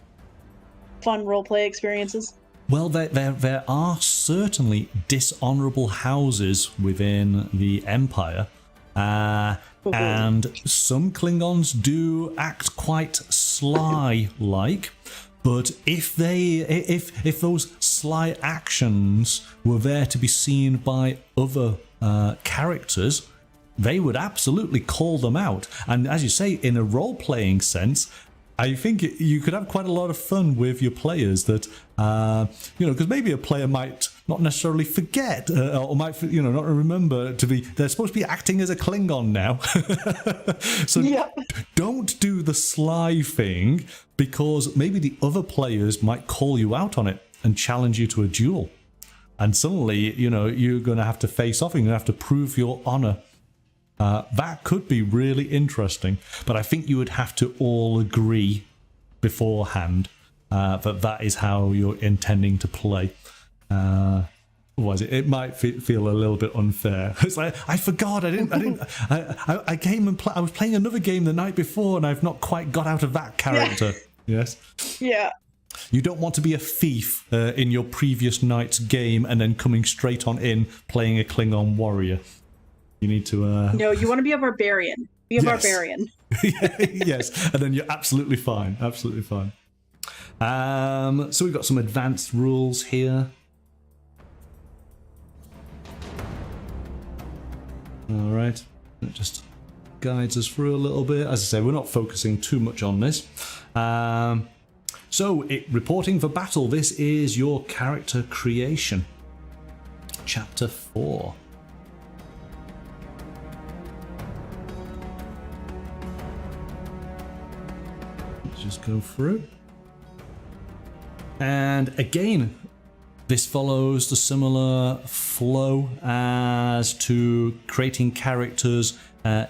fun roleplay experiences. Well, there are certainly dishonourable houses within the Empire. And some Klingons do act quite sly-like, but if those sly actions were there to be seen by other characters, they would absolutely call them out. And as you say, in a role-playing sense, I think you could have quite a lot of fun with your players that, because maybe a player might not necessarily forget or might, not remember they're supposed to be acting as a Klingon now. So don't do the sly thing, because maybe the other players might call you out on it and challenge you to a duel. And suddenly, you're going to have to face off and you're going to have to prove your honor. That could be really interesting, but I think you would have to all agree beforehand that is how you're intending to play. Otherwise, it might feel a little bit unfair. It's like, I forgot, I came and I was playing another game the night before, and I've not quite got out of that character. Yes. Yeah. You don't want to be a thief in your previous night's game and then coming straight on in playing a Klingon warrior. You need to... No, you want to be a barbarian. Be a barbarian. Yes, and then you're absolutely fine. Absolutely fine. So we've got some advanced rules here. All right. It just guides us through a little bit. As I say, we're not focusing too much on this. So, reporting for battle. This is your character creation. Chapter 4. Just go through, and again this follows the similar flow as to creating characters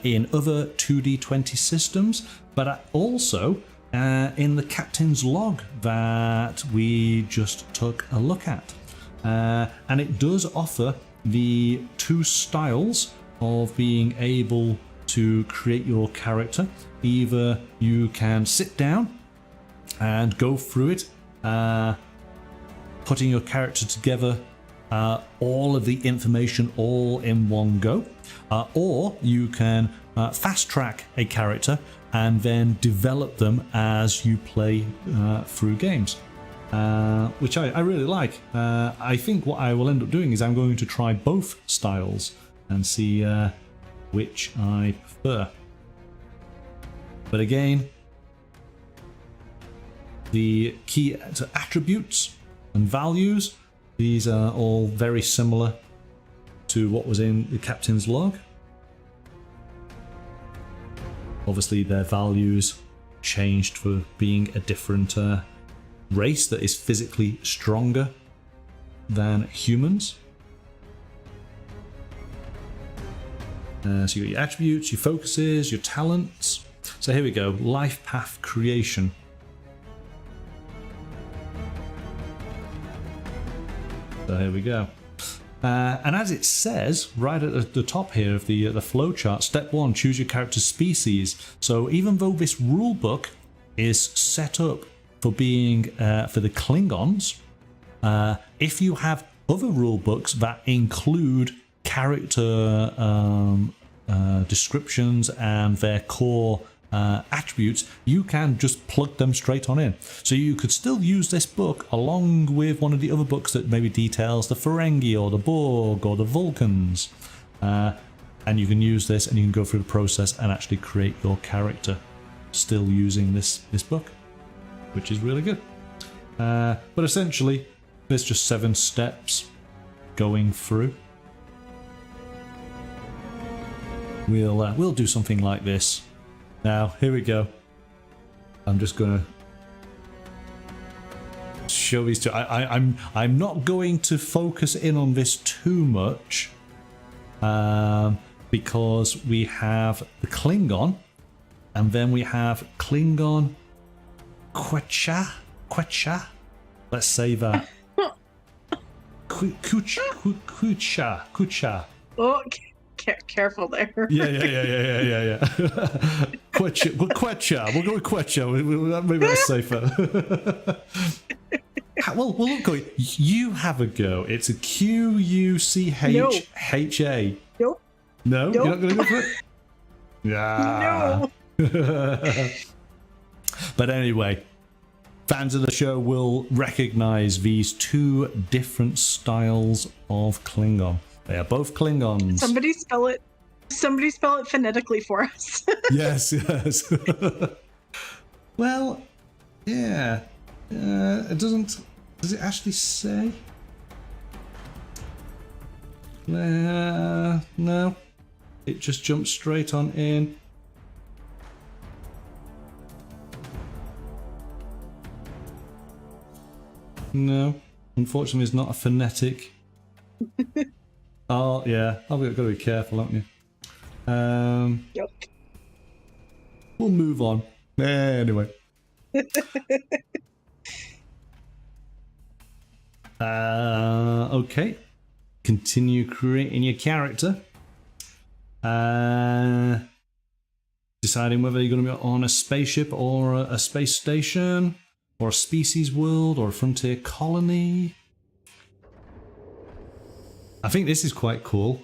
in other 2D20 systems, but also in the captain's log that we just took a look at, and it does offer the two styles of being able to create your character. Either you can sit down and go through it, putting your character together, all of the information all in one go, or you can fast track a character and then develop them as you play through games, which I really like. I think what I will end up doing is I'm going to try both styles and see which I prefer. But again, the key attributes and values, these are all very similar to what was in the captain's log. Obviously their values changed for being a different race that is physically stronger than humans. So you got your attributes, your focuses, your talents. So here we go, life path creation. So here we go. And as it says right at the top here of the flowchart, step 1, choose your character's species. So even though this rule book is set up for being for the Klingons, if you have other rule books that include character descriptions and their core attributes, you can just plug them straight on in. So you could still use this book along with one of the other books that maybe details the Ferengi or the Borg or the Vulcans, and you can use this and you can go through the process and actually create your character still using this book, which is really good. But essentially there's just 7 steps going through. We'll do something like this. Now, here we go. I'm just gonna show these two. I'm not going to focus in on this too much, because we have the Klingon, and then we have Klingon Quecha. Let's say that. Kucha. Oh, careful there. Yeah. Quecha. We'll go with Quecha. Maybe that's safer. Well, look, you have a go. It's a Quucha. Nope. No? Nope. You're not going to go for it? Yeah. No. But anyway, fans of the show will recognize these 2 different styles of Klingon. They are both Klingons. Somebody spell it phonetically for us. Yes. Well, yeah. It doesn't. Does it actually say? No. It just jumps straight on in. No. Unfortunately, it's not a phonetic. Oh, yeah. I've got to be careful, haven't you? Yep. We'll move on. Anyway. Okay. Continue creating your character. Deciding whether you're going to be on a spaceship or a space station, or a species world, or a frontier colony. I think this is quite cool.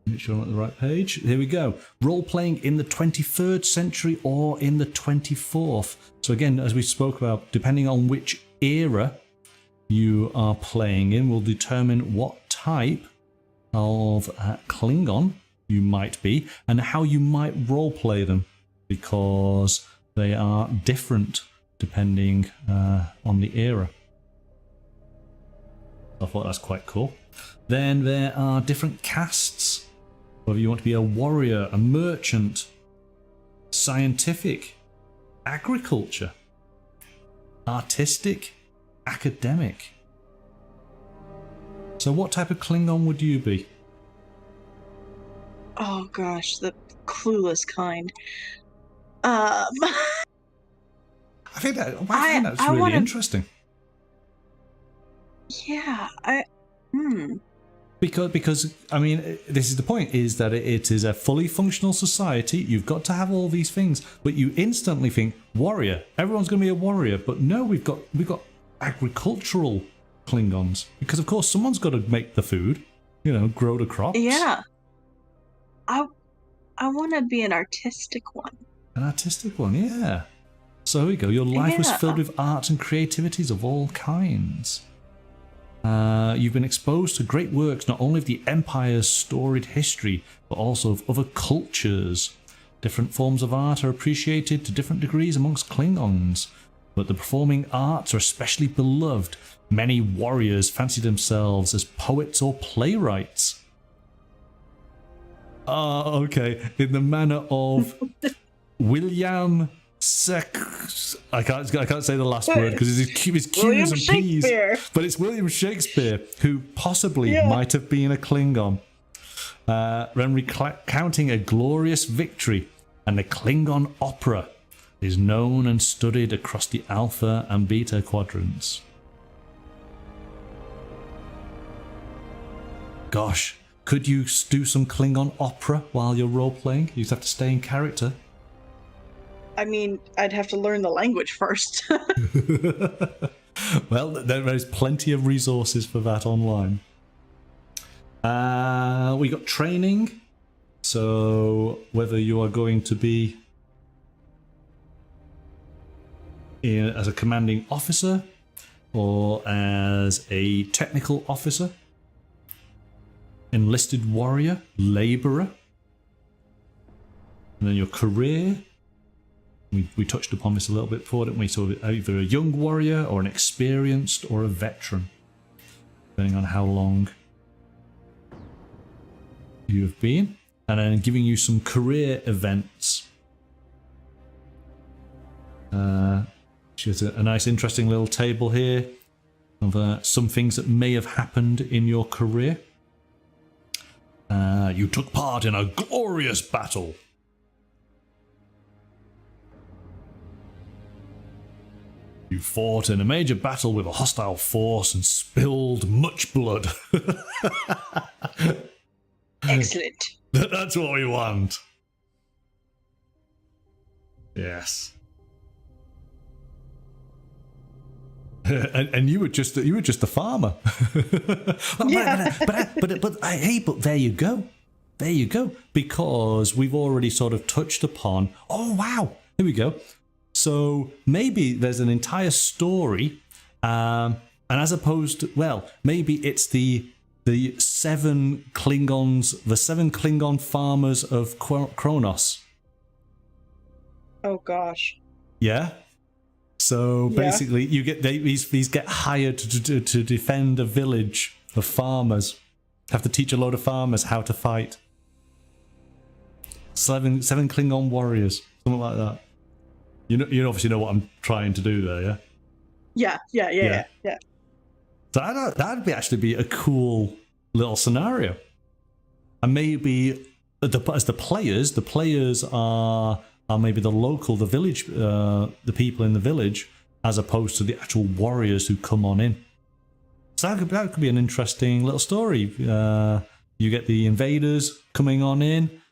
Make sure I'm on the right page. Here we go. Role-playing in the 23rd century or in the 24th. So again, as we spoke about, depending on which era you are playing in will determine what type of Klingon you might be and how you might role-play them, because they are different depending on the era. I thought that's quite cool. Then there are different castes, whether you want to be a warrior, a merchant, scientific, agriculture, artistic, academic. So what type of Klingon would you be? Oh gosh, the clueless kind. I think that's really interesting. Yeah, Because I mean, this is the point: is that it is a fully functional society. You've got to have all these things, but you instantly think warrior. Everyone's going to be a warrior, but no, we've got agricultural Klingons, because of course someone's got to make the food, grow the crops. Yeah. I want to be an artistic one. An artistic one, yeah. So here we go. Your life was filled with art and creativities of all kinds. You've been exposed to great works not only of the Empire's storied history, but also of other cultures. Different forms of art are appreciated to different degrees amongst Klingons, but the performing arts are especially beloved. Many warriors fancy themselves as poets or playwrights. Okay. In the manner of William I can't say the last word because it's Q's and P's, but it's William Shakespeare, who possibly might have been a Klingon. When recounting a glorious victory, and the Klingon opera is known and studied across the Alpha and Beta Quadrants. Gosh, could you do some Klingon opera while you're role-playing? You just have to stay in character. I mean, I'd have to learn the language first. Well, there is plenty of resources for that online. We got training. So whether you are going to be as a commanding officer or as a technical officer, enlisted warrior, labourer, and then your career. We touched upon this a little bit before, didn't we? So either a young warrior or an experienced or a veteran, depending on how long you have been. And then giving you some career events. She's a nice interesting little table here of some things that may have happened in your career. You took part in a glorious battle. You fought in a major battle with a hostile force and spilled much blood. Excellent. That's what we want. Yes. and you were just a farmer. Yeah. But there you go. There you go. Because we've already sort of touched upon. Oh wow! Here we go. So maybe there's an entire story, and as opposed to, well, maybe it's the 7 Klingons, the 7 Klingon farmers of Kronos. Oh gosh. Yeah. So basically, you get these get hired to defend a village of farmers. Have to teach a load of farmers how to fight. 7 Klingon warriors, something like that. You obviously know what I'm trying to do there, yeah? Yeah. So that'd actually be a cool little scenario. And maybe as the players are maybe the village, the people in the village, as opposed to the actual warriors who come on in. So that could be an interesting little story. You get the invaders coming on in,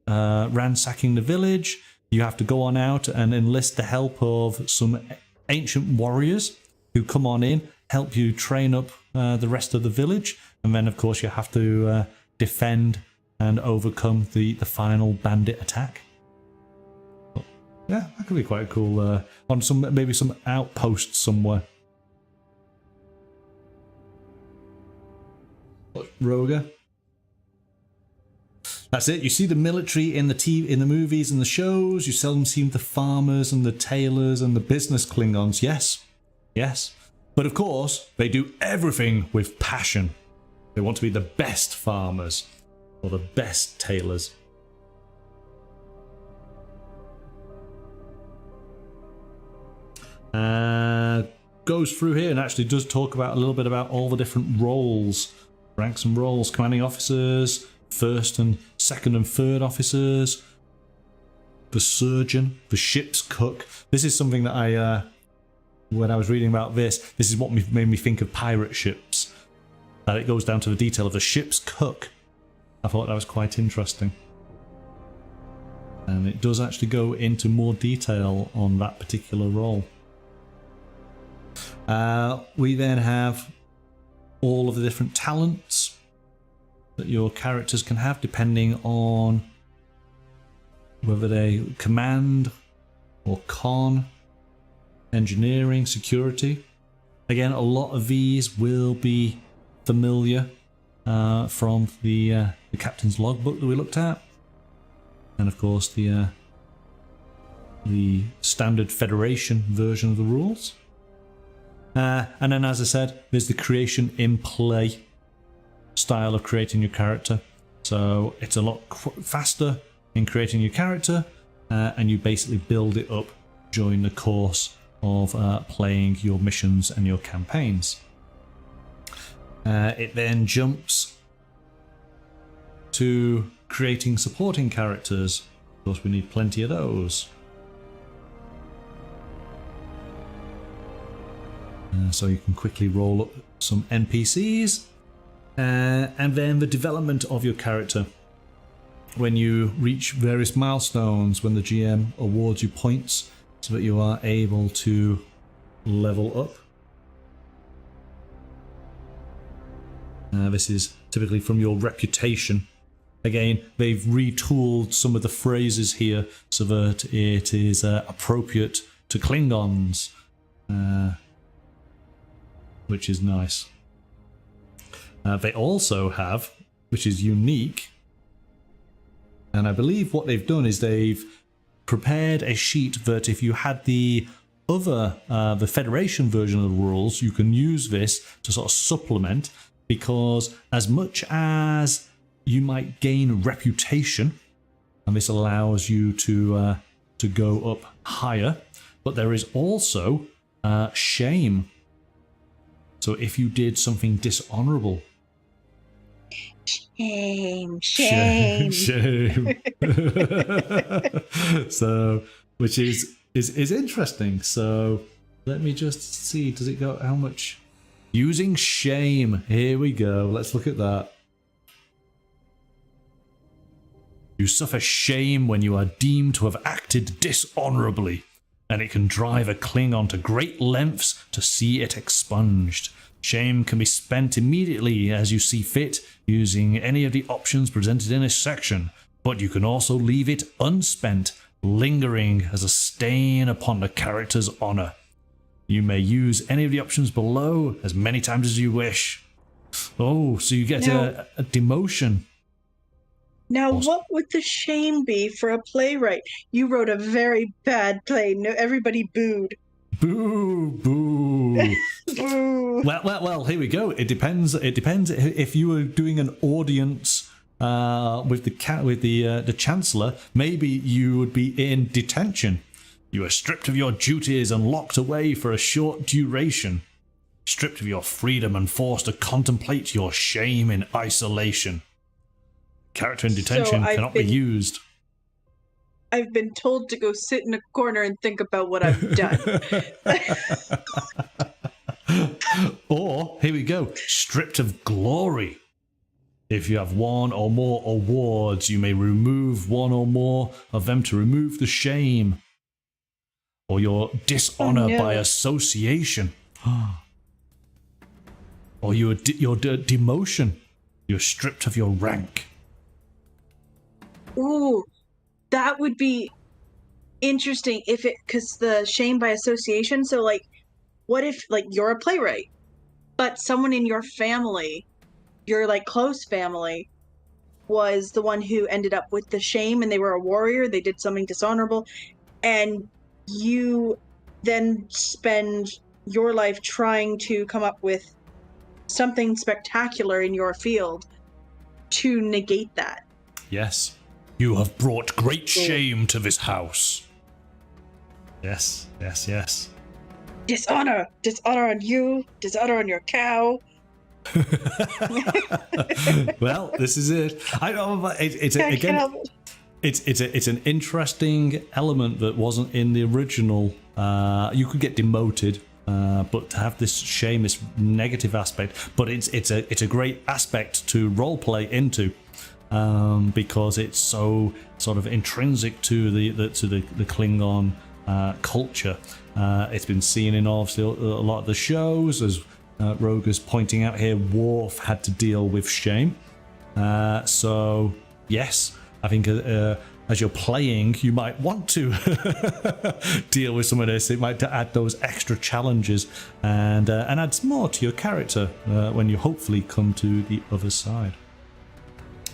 ransacking the village. You have to go on out and enlist the help of some ancient warriors who come on in, help you train up the rest of the village. And then, of course, you have to defend and overcome the final bandit attack. But, yeah, that could be quite cool. On maybe some outpost somewhere. Roga. That's it. You see the military in the movies and the shows. You seldom see the farmers and the tailors and the business Klingons. Yes. But of course, they do everything with passion. They want to be the best farmers or the best tailors. Goes through here and actually does talk about a little bit about all the different roles, ranks and roles, commanding officers, first and second and third officers, the surgeon, the ship's cook. This is something that when I was reading about this is what made me think of pirate ships. that it goes down to the detail of the ship's cook. I thought that was quite interesting. And it does actually go into more detail on that particular role. We then have all of the different talents that your characters can have depending on whether they command or con, engineering, security. Again, a lot of these will be familiar from the captain's logbook that we looked at, and of course the standard Federation version of the rules. And then, as I said, there's the creation in play style of creating your character. So it's a lot faster in creating your character, and you basically build it up during the course of playing your missions and your campaigns. It then jumps to creating supporting characters. Of course, we need plenty of those. So you can quickly roll up some NPCs. And then the development of your character. When you reach various milestones, when the GM awards you points so that you are able to level up. This is typically from your reputation. Again, they've retooled some of the phrases here so that it is appropriate to Klingons, which is nice. They also have, which is unique, and I believe what they've done is they've prepared a sheet that if you had the other, the Federation version of the rules, you can use this to sort of supplement, because as much as you might gain reputation, and this allows you to go up higher, but there is also shame. So if you did something dishonorable, shame. So, which is interesting. So let me just see, does it go how much? Using shame. Here we go. Let's look at that. You suffer shame when you are deemed to have acted dishonorably, and it can drive a Klingon to great lengths to see it expunged. Shame can be spent immediately as you see fit, using any of the options presented in this section, but you can also leave it unspent, lingering as a stain upon the character's honor. You may use any of the options below as many times as you wish. Oh, so you get a demotion. Now, what would the shame be for a playwright? You wrote a very bad play. No, everybody booed. Boo, boo. Boo. Well, here we go. It depends. It depends if you were doing an audience with the Chancellor. Maybe you would be in detention. You are stripped of your duties and locked away for a short duration. Stripped of your freedom and forced to contemplate your shame in isolation. Character in detention cannot be used. I've been told to go sit in a corner and think about what I've done. Or, here we go, stripped of glory. If you have one or more awards, you may remove one or more of them to remove the shame. Or your dishonor by association. Or your demotion. You're stripped of your rank. Ooh, that would be interesting if it, because the shame by association. So, like, what if, like, you're a playwright, but someone in your family, your, like, close family, was the one who ended up with the shame, and they were a warrior, they did something dishonorable, and you then spend your life trying to come up with something spectacular in your field to negate that. Yes. You have brought great shame to this house. Yes, yes, yes. Dishonor! Dishonor on you! Dishonor on your cow! Well, this is it. I know, but it's an interesting element that wasn't in the original. You could get demoted, but to have this shame, this negative aspect, but it's a great aspect to roleplay into, because it's so sort of intrinsic to the Klingon culture. It's been seen in obviously a lot of the shows, as Rogue is pointing out here. Worf had to deal with shame, so yes, I think as you're playing, you might want to deal with some of this. It might add those extra challenges and adds more to your character when you hopefully come to the other side.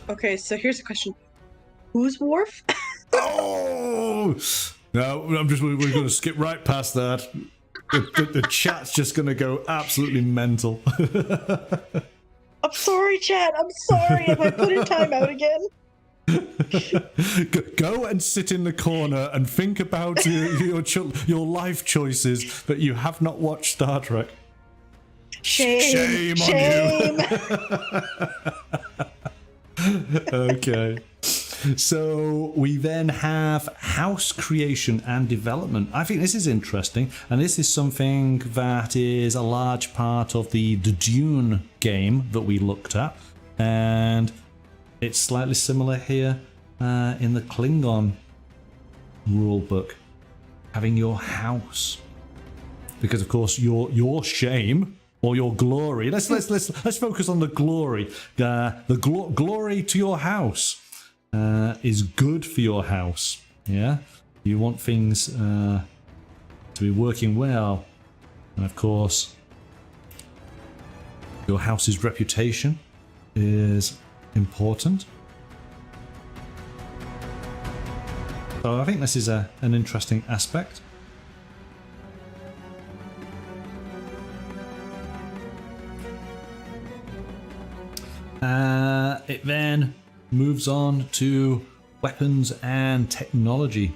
Okay, so here's a question: who's Worf? Oh no, we're going to skip right past that. The chat's just going to go absolutely mental. I'm sorry, chat. I'm sorry if I put in timeout again. Go and sit in the corner and think about your life choices that you have not watched Star Trek. Shame on you. Okay. So we then have house creation and development. I think this is interesting, and this is something that is a large part of the Dune game that we looked at, and it's slightly similar here in the Klingon Rulebook, having your house, because of course your shame or your glory. Let's focus on the glory. Glory to your house is good for your house. Yeah, you want things to be working well, and of course your house's reputation is important. So I think this is an interesting aspect. It then moves on to weapons and technology.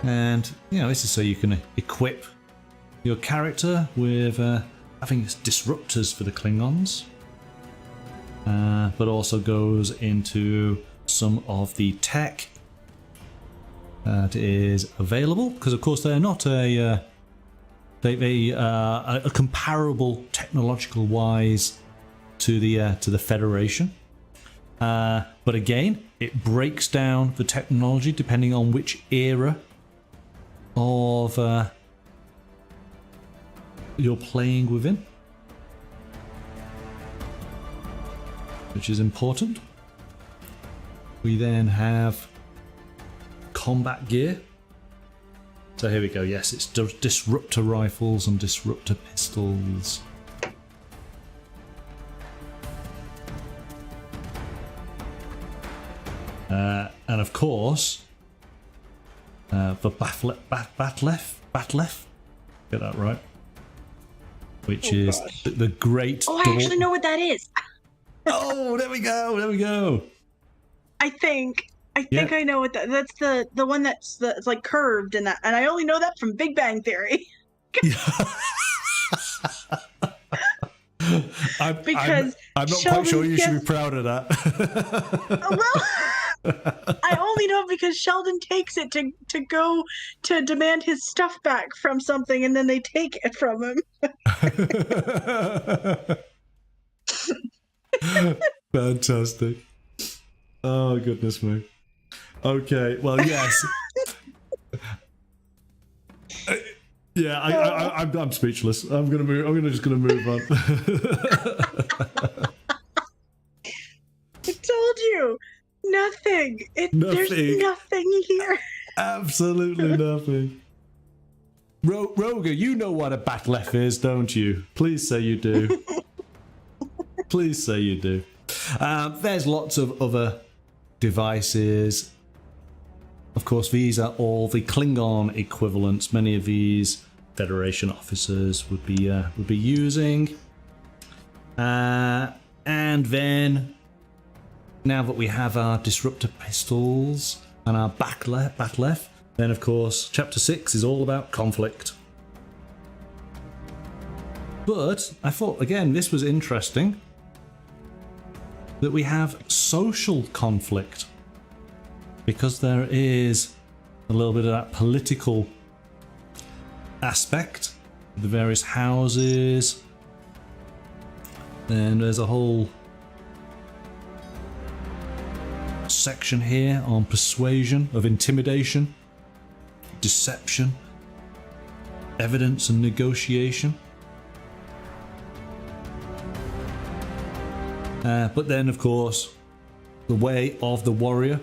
And, this is so you can equip your character with, I think it's disruptors for the Klingons. But also goes into some of the tech that is available, because of course they're not a comparable technological wise to the Federation. But again, it breaks down the technology depending on which era of you're playing within, which is important. We then have combat gear. So here we go. Yes, it's disruptor rifles and disruptor pistols. And of course, the Batlef, get that right, which is the great. Oh, I actually know what that is. Oh, there we go. I think I know what that's the one that's it's like curved and that, and I only know that from Big Bang Theory. Because I'm not Sheldon quite sure you should be proud of that. Well, I only know because Sheldon takes it to go to demand his stuff back from something, and then they take it from him. Fantastic. Oh, goodness me. Okay, well, yes. I'm speechless. I'm just gonna move on. I told you, nothing. There's nothing here. Absolutely nothing. Roger, you know what a Batlef is, don't you? Please say you do. Please say you do. There's lots of other devices. Of course, these are all the Klingon equivalents. Many of these Federation officers would be using. And then, now that we have our disruptor pistols and our Batlef, then of course, Chapter 6 is all about conflict. But I thought, again, this was interesting, that we have social conflict, because there is a little bit of that political aspect, the various houses. Then there's a whole section here on persuasion, of intimidation, deception, evidence and negotiation. But then, of course, the way of the warrior.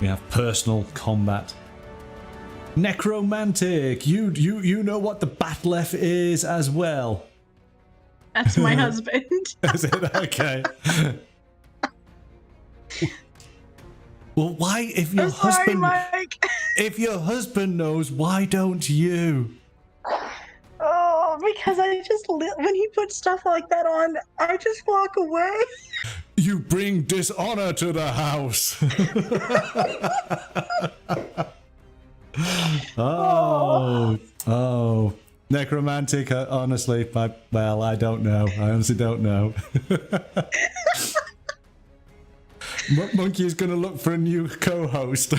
We have personal combat. Necromantic, you know what the Bat'leth is as well. That's my husband. Is it? Okay. Well, why, if your husband, Mike. if your husband knows, why don't you? Oh, because when he puts stuff like that on, I just walk away. You bring dishonor to the house. Oh, necromantic. Honestly, I don't know. I honestly don't know. Monkey is going to look for a new co-host.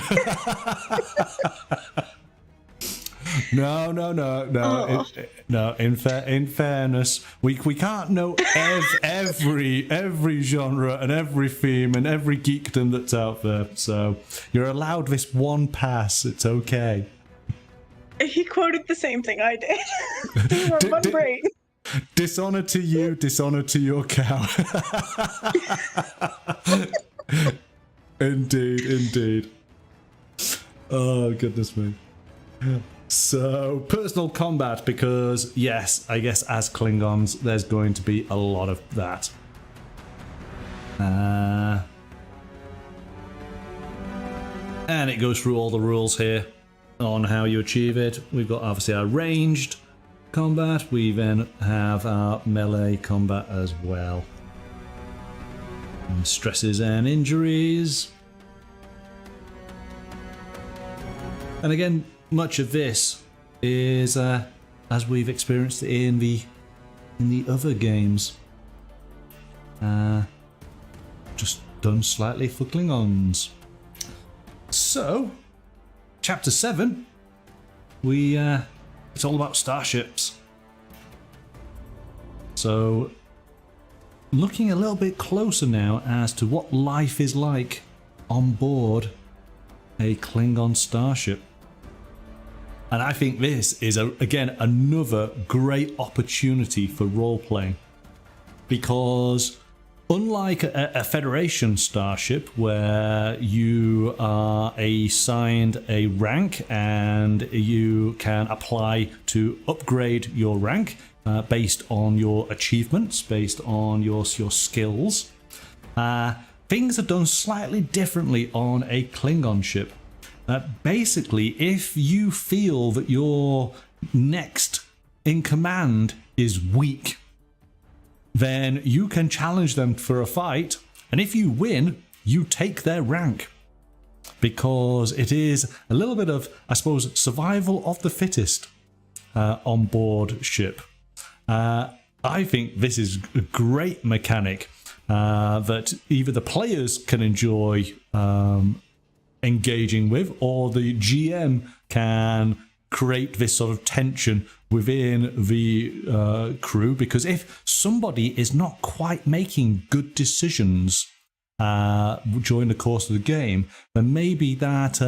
No. No. In fairness, we can't know every genre and every theme and every geekdom that's out there. So you're allowed this one pass. It's okay. He quoted the same thing I did. One brain. Dishonor to you, dishonor to your cow. Indeed. Oh, goodness me. So, personal combat, because, yes, I guess as Klingons, there's going to be a lot of that. And it goes through all the rules here on how you achieve it. We've got, obviously, our ranged combat. We then have our melee combat as well. And stresses and injuries. And again, much of this is as we've experienced in the other games, just done slightly for Klingons. So, chapter 7, it's all about starships. So, looking a little bit closer now as to what life is like on board a Klingon starship. And I think this is, again, another great opportunity for role-playing. Because unlike a Federation starship where you are assigned a rank and you can apply to upgrade your rank based on your achievements, based on your skills, things are done slightly differently on a Klingon ship. Basically, if you feel that your next in command is weak, then you can challenge them for a fight, and if you win, you take their rank. Because it is a little bit of, I suppose, survival of the fittest on board ship. I think this is a great mechanic that either the players can enjoy engaging with, or the GM can create this sort of tension within the crew, because if somebody is not quite making good decisions during the course of the game, then maybe that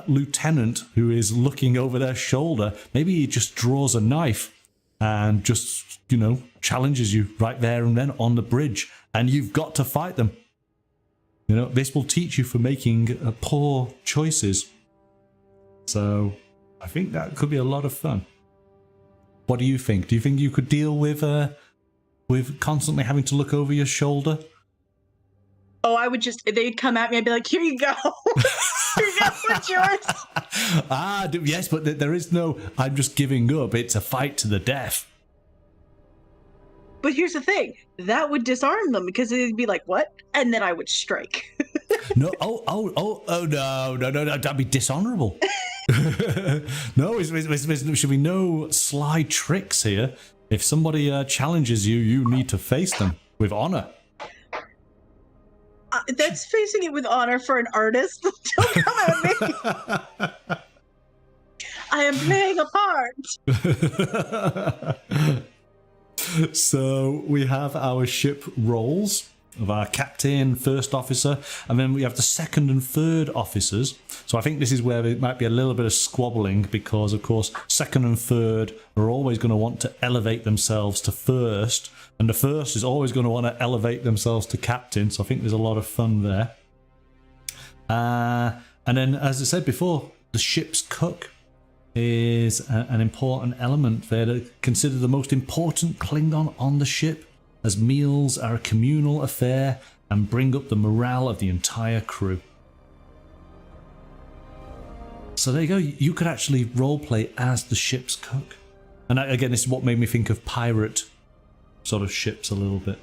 lieutenant who is looking over their shoulder, maybe he just draws a knife and just, challenges you right there and then on the bridge, and you've got to fight them. This will teach you for making poor choices. So I think that could be a lot of fun. What do you think? Do you think you could deal with constantly having to look over your shoulder? Oh, they'd come at me, I'd be like, here you go. Here you go, it's yours. Yes, but there is no, I'm just giving up. It's a fight to the death. But here's the thing, that would disarm them, because they'd be like, what? And then I would strike. No, no, that'd be dishonorable. No, there should be no sly tricks here. If somebody challenges you, you need to face them with honor. That's facing it with honor for an artist. Don't come at me. I am playing a part. So we have our ship roles of our captain, first officer, and then we have the second and third officers. So I think this is where there might be a little bit of squabbling, because of course second and third are always going to want to elevate themselves to first, and the first is always going to want to elevate themselves to captain. So I think there's a lot of fun there. And then, as I said before, the ship's cook is an important element. They're considered the most important Klingon on the ship, as meals are a communal affair and bring up the morale of the entire crew. So there you go, you could actually roleplay as the ship's cook. And again, this is what made me think of pirate sort of ships a little bit.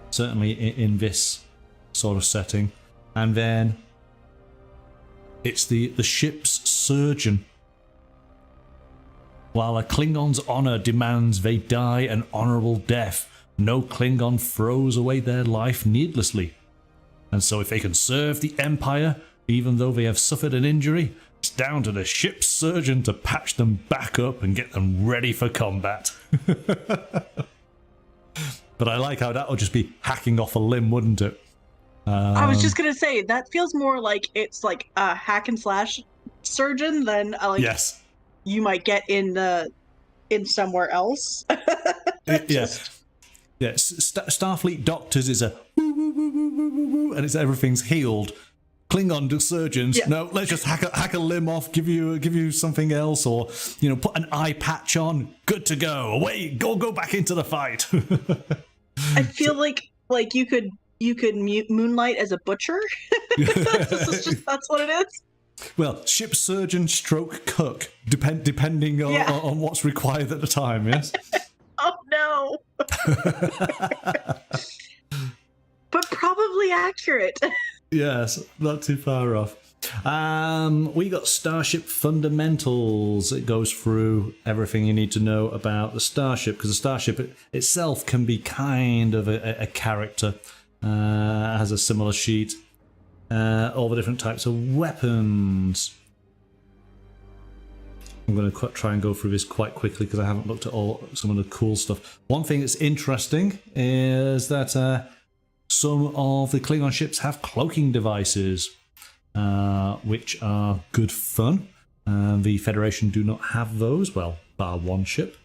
Certainly in this sort of setting. And then it's the ship's surgeon. While a Klingon's honor demands they die an honourable death, no Klingon throws away their life needlessly. And so if they can serve the Empire, even though they have suffered an injury, it's down to the ship's surgeon to patch them back up and get them ready for combat. But I like how that would just be hacking off a limb, wouldn't it? I was just going to say, that feels more like it's like a hack and slash surgeon than yes. You might get in somewhere else. Yeah. Starfleet doctors is a woo, woo, woo, woo, woo, woo, woo, and it's everything's healed. Klingon surgeons, no, let's just hack a limb off, give you something else, or put an eye patch on. Good to go. Away, go back into the fight. I feel like you could moonlight as a butcher. That's what it is. Well, ship surgeon stroke cook, depending on what's required at the time, yes? Oh, no. But probably accurate. Yes, not too far off. We got Starship Fundamentals. It goes through everything you need to know about the starship, because the starship itself can be kind of a character. Has a similar sheet. All the different types of weapons. I'm going to try and go through this quite quickly because I haven't looked at some of the cool stuff. One thing that's interesting is that some of the Klingon ships have cloaking devices, which are good fun. The Federation do not have those, well, bar one ship.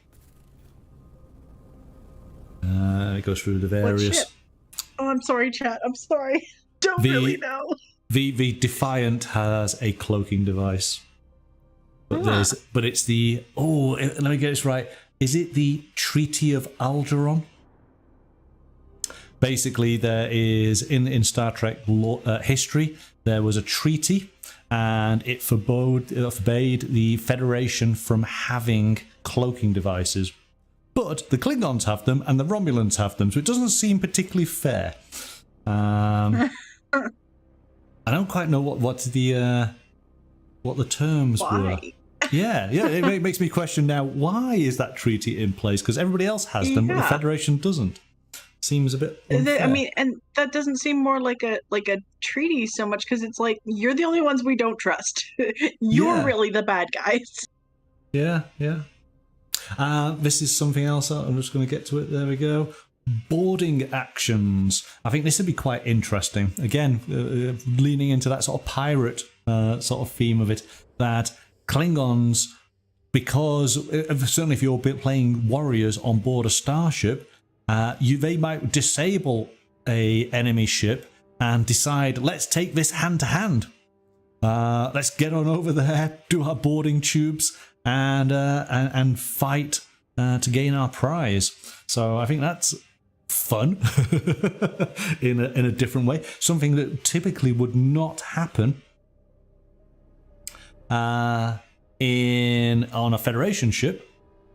It goes through the various... What ship? Oh, I'm sorry, chat. I'm sorry. Don't really know. The Defiant has a cloaking device. But it's the... Oh, let me get this right. Is it the Treaty of Alderaan? Basically, there is, in Star Trek history, there was a treaty, and it forbade the Federation from having cloaking devices. But the Klingons have them, and the Romulans have them, so it doesn't seem particularly fair. I don't quite know what the terms were. Yeah, it makes me question now, why is that treaty in place? Because everybody else has them, but the Federation doesn't. Seems a bit unfair. I mean, and that doesn't seem more like a treaty so much, because it's like, you're the only ones we don't trust. You're really the bad guys. Yeah. This is something else. I'm just going to get to it. There we go. Boarding actions. I think this would be quite interesting. Again, leaning into that sort of pirate sort of theme of it, that Klingons, because certainly if you're playing warriors on board a starship, they might disable a enemy ship and decide, let's take this hand to hand. Let's get on over there, do our boarding tubes, and fight to gain our prize. So I think that's fun in a different way. Something that typically would not happen on a Federation ship,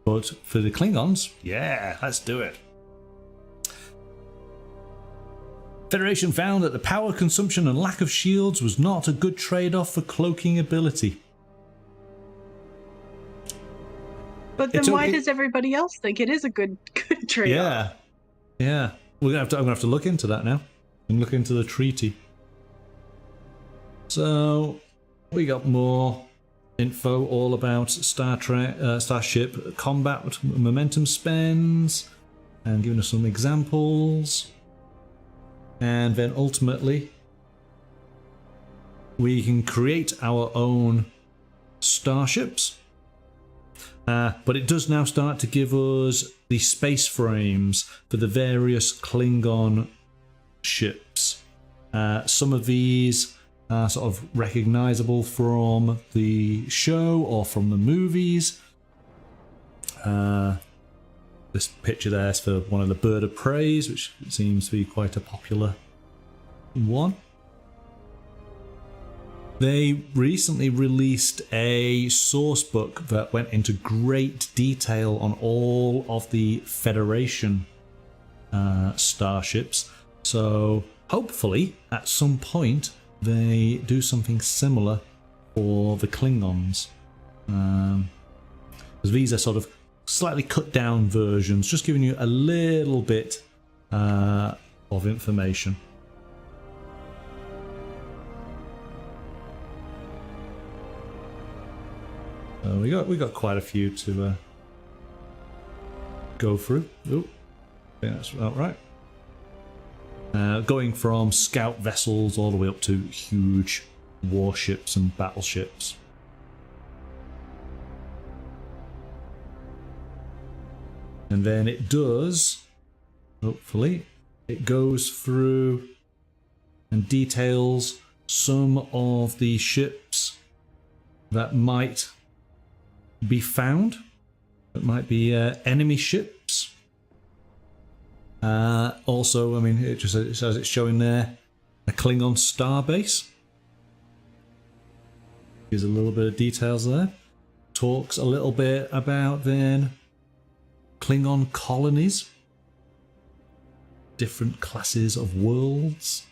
but for the Klingons, yeah, let's do it. Federation found that the power consumption and lack of shields was not a good trade-off for cloaking ability. But then why does everybody else think it is a good trade-off? Yeah. I'm gonna have to look into that now. and look into the treaty. So we got more info all about Starship combat momentum spends, and giving us some examples. And then ultimately we can create our own starships. But it does now start to give us the space frames for the various Klingon ships. Some of these are sort of recognizable from the show or from the movies. This picture there is for one of the Bird of Preys, which seems to be quite a popular one. They recently released a source book that went into great detail on all of the Federation starships. So hopefully at some point they do something similar for the Klingons. Because these are sort of slightly cut down versions, just giving you a little bit of information. We got quite a few to go through. Oh, I think that's about right. Going from scout vessels all the way up to huge warships and battleships. And then it does, hopefully, it goes through and details some of the ships that might be found, that might be enemy ships. Also, I mean, it says it's showing there a Klingon starbase. Gives a little bit of details there. Talks a little bit about then Klingon colonies, different classes of worlds.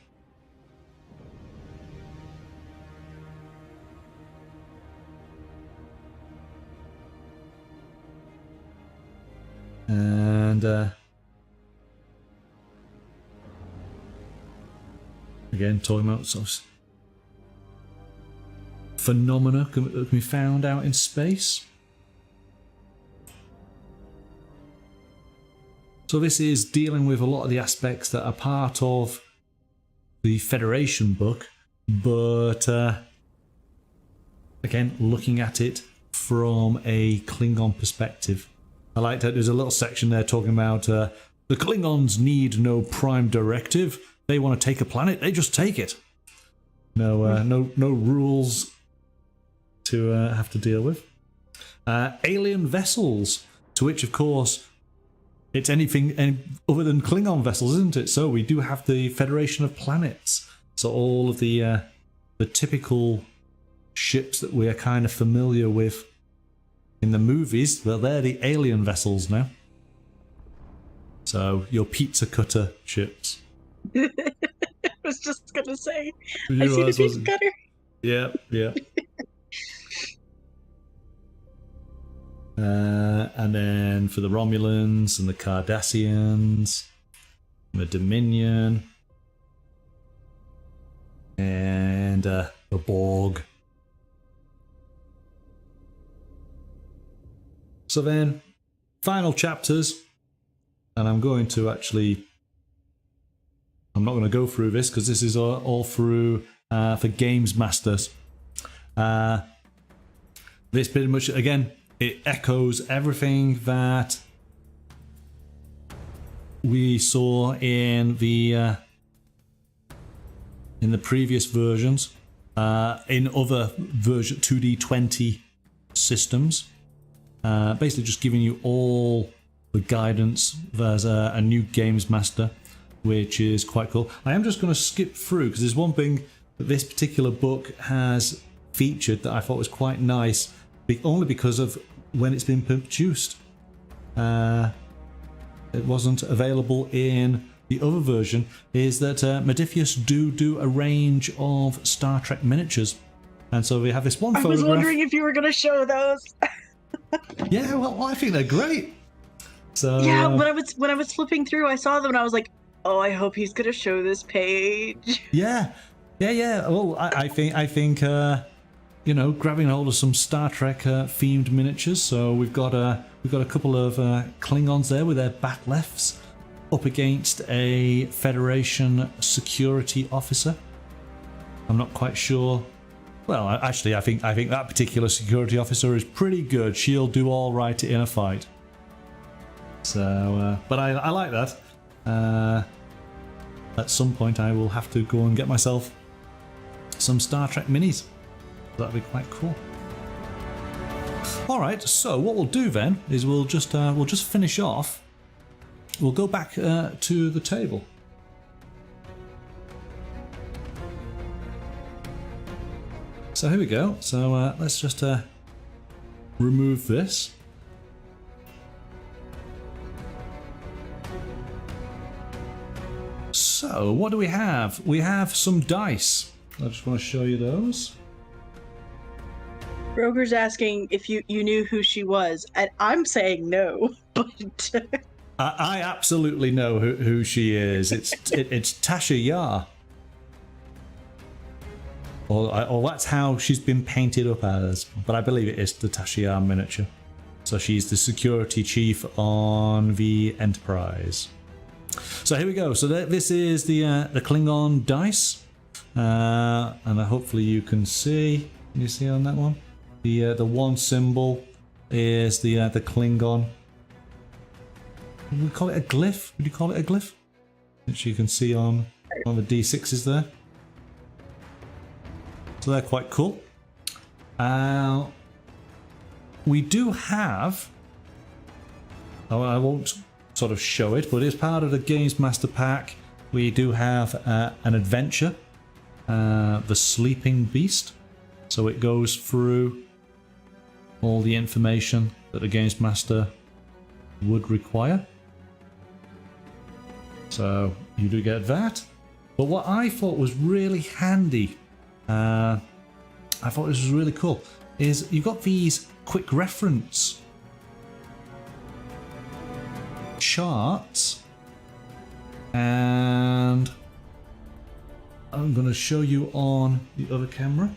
And again, talking about sort of phenomena that can be found out in space. So this is dealing with a lot of the aspects that are part of the Federation book, but again, looking at it from a Klingon perspective. I like that there's a little section there talking about the Klingons need no prime directive. They want to take a planet, they just take it. No rules to have to deal with. Alien vessels, to which of course it's anything other than Klingon vessels, isn't it? So we do have the Federation of Planets. So all of the typical ships that we are kind of familiar with in the movies, well, they're the alien vessels now. So your pizza cutter ships. I was just gonna say, I see the pizza cutter. Yeah, yeah. And then for the Romulans and the Cardassians, the Dominion, and the Borg. So then, final chapters, and I'm going to actually, I'm not going to go through this because this is all through for Games Masters. This pretty much, again, it echoes everything that we saw in the previous versions, in other version 2D20 systems. Basically just giving you all the guidance. There's a new Games Master, which is quite cool. I am just going to skip through because there's one thing that this particular book has featured that I thought was quite nice, only because of when it's been produced. It wasn't available in the other version, is that MODIPHIUS do a range of Star Trek miniatures. And so we have this one photograph. I was wondering if you were going to show those. Yeah, well, I think they're great. So yeah, when I was flipping through, I saw them and I was like, Oh, I hope he's gonna show this page. Yeah. Well, I think you know, grabbing hold of some Star Trek themed miniatures. So we've got a couple of Klingons there with their back lefts up against a Federation security officer. I'm not quite sure. Well, actually, I think that particular security officer is pretty good. She'll do all right in a fight. So, but I like that. At some point, I will have to go and get myself some Star Trek minis. That'd be quite cool. All right. So what we'll do then is we'll just finish off. We'll go back to the table. So here we go. So let's just remove this. So what do we have? We have some dice. I just want to show you those. Roger's asking if you knew who she was, and I'm saying no, but I absolutely know who she is. It's Tasha Yar. Or that's how she's been painted up as, but I believe it is the Tasha Yar miniature. So she's the security chief on the Enterprise. So here we go. So this is the Klingon dice, and hopefully you can see. Can you see on that one? The one symbol is the Klingon. Would we call it a glyph? Would you call it a glyph? Which you can see on the D6s there. So they're quite cool. We do have. Oh, I won't sort of show it, but as part of the Games Master Pack, we do have an adventure, the Sleeping Beast. So it goes through all the information that the Games Master would require. So you do get that. But what I thought was really handy, I thought this was really cool, is you've got these quick reference charts, and I'm going to show you on the other camera.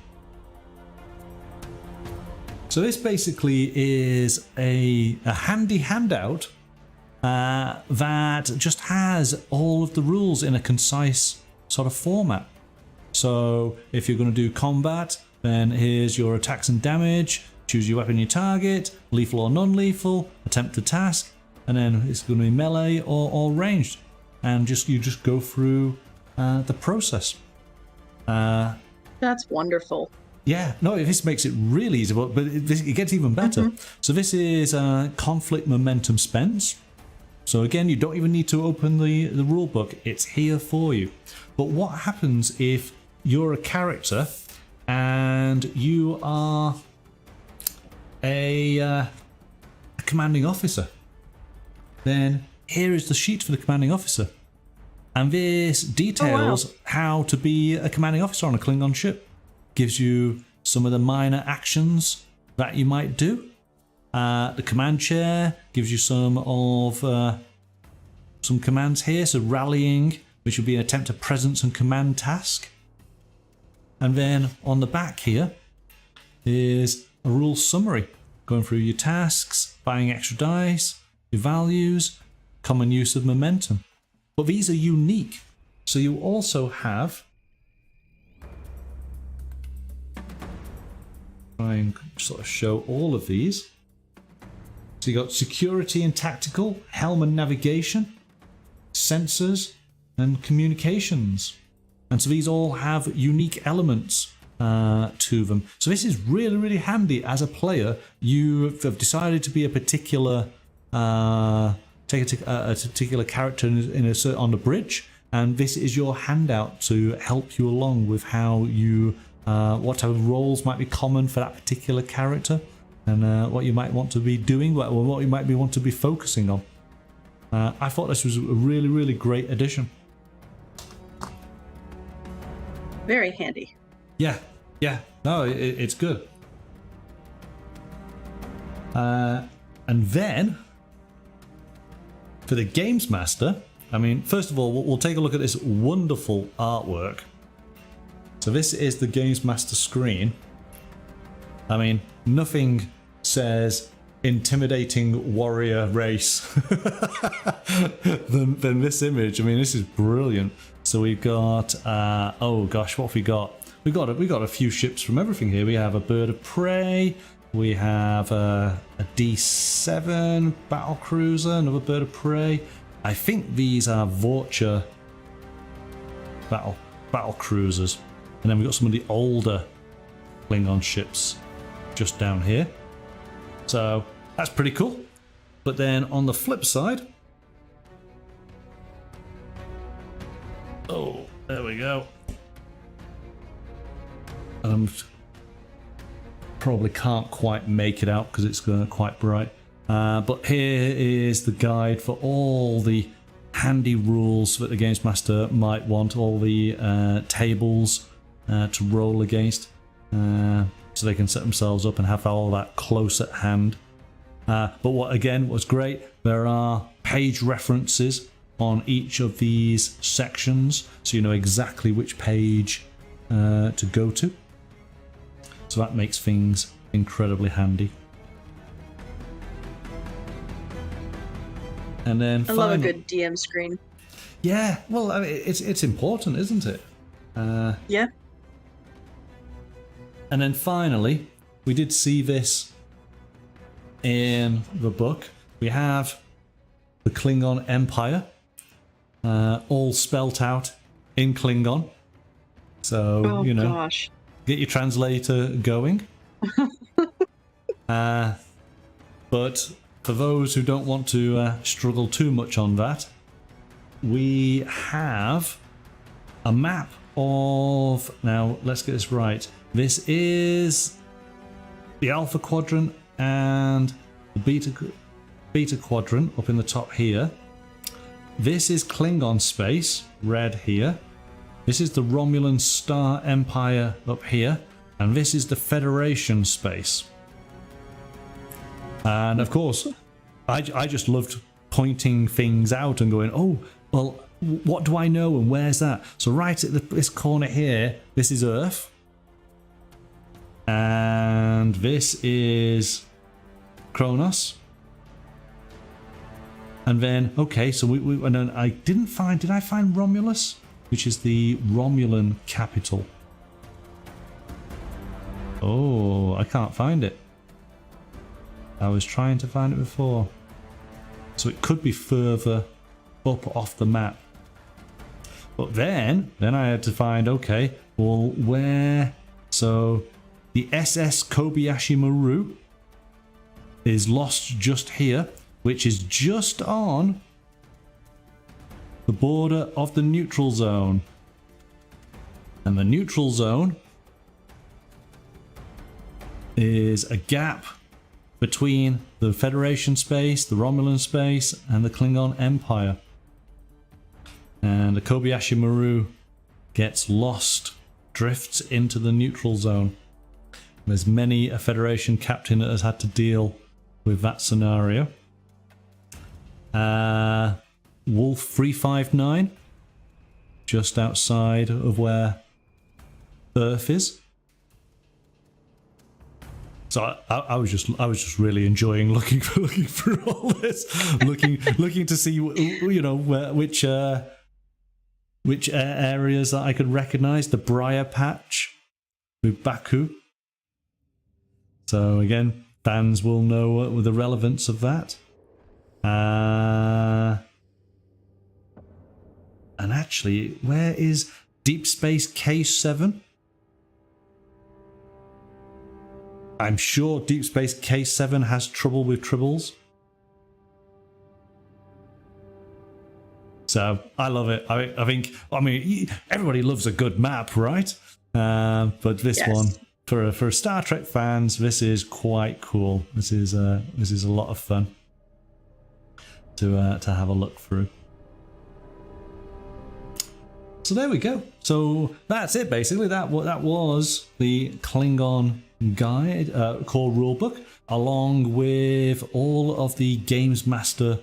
So this basically is a handy handout that just has all of the rules in a concise sort of format. So if you're going to do combat, then here's your attacks and damage, choose your weapon, your target, lethal or non-lethal, attempt to task, and then it's going to be melee or ranged, and you just go through the process. That's wonderful. Yeah, no, this makes it really easy, but it gets even better. Mm-hmm. So this is conflict momentum spent. So again, you don't even need to open the rule book. It's here for you. But what happens if you're a character and you are a commanding officer? Then here is the sheet for the commanding officer. And this details how to be a commanding officer on a Klingon ship. Gives you some of the minor actions that you might do. The command chair gives you some commands here. So rallying, which would be an attempt to presence and command task. And then on the back here is a rule summary, going through your tasks, buying extra dice, your values, common use of momentum. But these are unique. So you also have, try and sort of show all of these. So you got security and tactical, helm and navigation, sensors and communications. And so these all have unique elements to them. So this is really, really handy as a player. You have decided to be a particular, take a particular character on the bridge, and this is your handout to help you along with how you, what type of roles might be common for that particular character, and what you might want to be doing, or what you might want to be focusing on. I thought this was a really, really great addition. Very handy. Yeah. No, it's good. And then, for the Games Master, I mean, first of all, we'll take a look at this wonderful artwork. So this is the Games Master screen. I mean, nothing says intimidating warrior race than this image. I mean, this is brilliant. So we've got, oh gosh, what have we got? We got a few ships from everything here. We have a bird of prey. We have a D7 battle cruiser, another bird of prey. I think these are Vulture battle cruisers. And then we've got some of the older Klingon ships just down here. So that's pretty cool. But then on the flip side, oh, there we go. Probably can't quite make it out because it's quite bright. But here is the guide for all the handy rules that the Games Master might want, all the tables to roll against, so they can set themselves up and have all that close at hand. But what again was great, there are page references on each of these sections, so you know exactly which page to go to. So that makes things incredibly handy. And then I love a good DM screen. Yeah, well, I mean, it's important, isn't it? Yeah. And then finally, we did see this in the book. We have the Klingon Empire, all spelt out in Klingon. So, you know, gosh. Get your translator going. But for those who don't want to struggle too much on that, we have a map of, now let's get this right, this is the Alpha Quadrant and the Beta Quadrant up in the top here. This is Klingon space, red here. This is the Romulan Star Empire up here, and this is the Federation space. And of course, I just loved pointing things out and going, oh, well, what do I know and where's that? So right at this corner here, this is Earth. And this is Kronos. And then, okay, so and then I didn't find, did I find Romulus? Which is the Romulan capital. Oh, I can't find it. I was trying to find it before. So it could be further up off the map. But then I had to find, okay, well, where? So the SS Kobayashi Maru is lost just here, which is just on the border of the neutral zone. And the neutral zone is a gap between the Federation space, the Romulan space, and the Klingon Empire. And the Kobayashi Maru gets lost, drifts into the neutral zone. There's many a Federation captain that has had to deal with that scenario. Wolf 359, just outside of where Earth is. So I was just really enjoying looking through all this, looking to see, you know, which areas that I could recognize. The Briar Patch with Baku. So again, fans will know the relevance of that. And actually, where is Deep Space K7? I'm sure Deep Space K7 has trouble with tribbles. So I love it. I think, I mean, everybody loves a good map, right? But this one, for Star Trek fans, this is quite cool. This is a lot of fun to have a look through. So there we go. So that's it basically. That was the Klingon guide core rulebook, along with all of the Games Master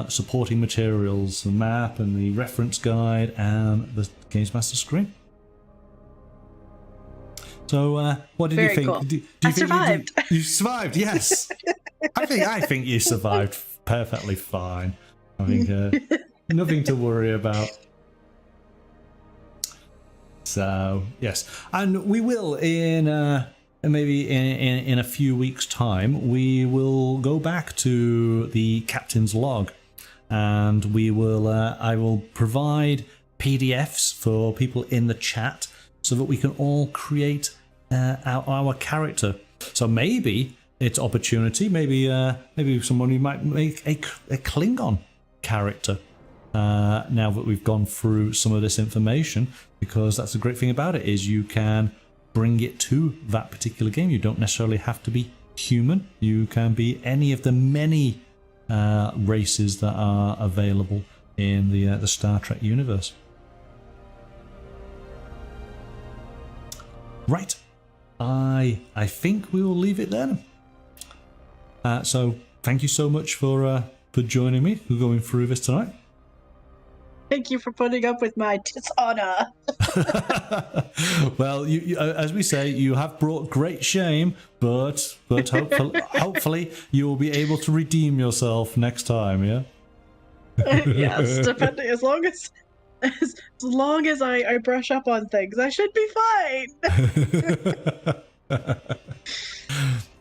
supporting materials, the map and the reference guide and the Games Master screen. So, what did you think? Cool. Do I you think survived. You survived, yes. I think you survived perfectly fine. I think nothing to worry about. So yes, and we will maybe in a few weeks' time we will go back to the captain's log, and we will I will provide PDFs for people in the chat so that we can all create our character. So maybe it's opportunity. Maybe somebody might make a Klingon character now that we've gone through some of this information, because that's the great thing about it is you can bring it to that particular game. You don't necessarily have to be human. You can be any of the many races that are available in the Star Trek universe. Right, I think we will leave it then. So thank you so much for joining me, for going through this tonight. Thank you for putting up with my dishonor. Well, you, as we say, you have brought great shame, but hopefully you will be able to redeem yourself next time. Yeah. Yes, depending as long as I brush up on things, I should be fine.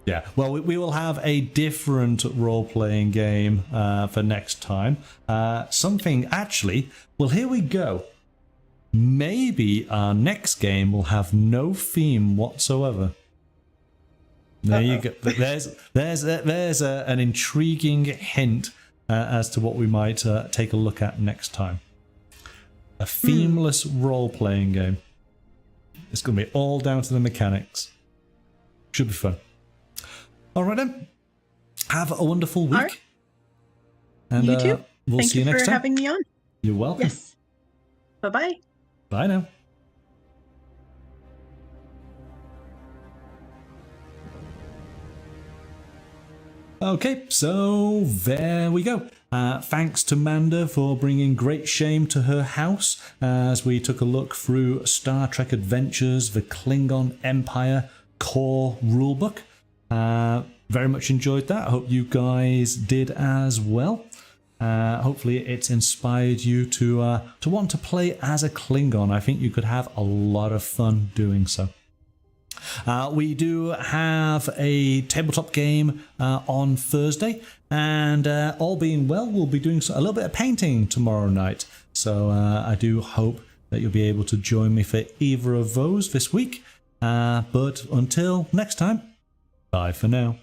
Yeah, well, we will have a different role-playing game for next time. Something, actually, well, here we go. Maybe our next game will have no theme whatsoever. There you go. There's an intriguing hint as to what we might take a look at next time. A themeless role-playing game. It's going to be all down to the mechanics. Should be fun. All right then. Have a wonderful week. Right. And you too. We'll see you next time. Thank you for having me on. You're welcome. Yes. Bye-bye. Bye now. Okay, so there we go. Thanks to Manda for bringing great shame to her house as we took a look through Star Trek Adventures, the Klingon Empire core rulebook. Very much enjoyed that. I hope you guys did as well. Hopefully it's inspired you to want to play as a Klingon. I think you could have a lot of fun doing so. We do have a tabletop game on Thursday, and all being well, we'll be doing a little bit of painting tomorrow night. So I do hope that you'll be able to join me for either of those this week. But until next time, bye for now.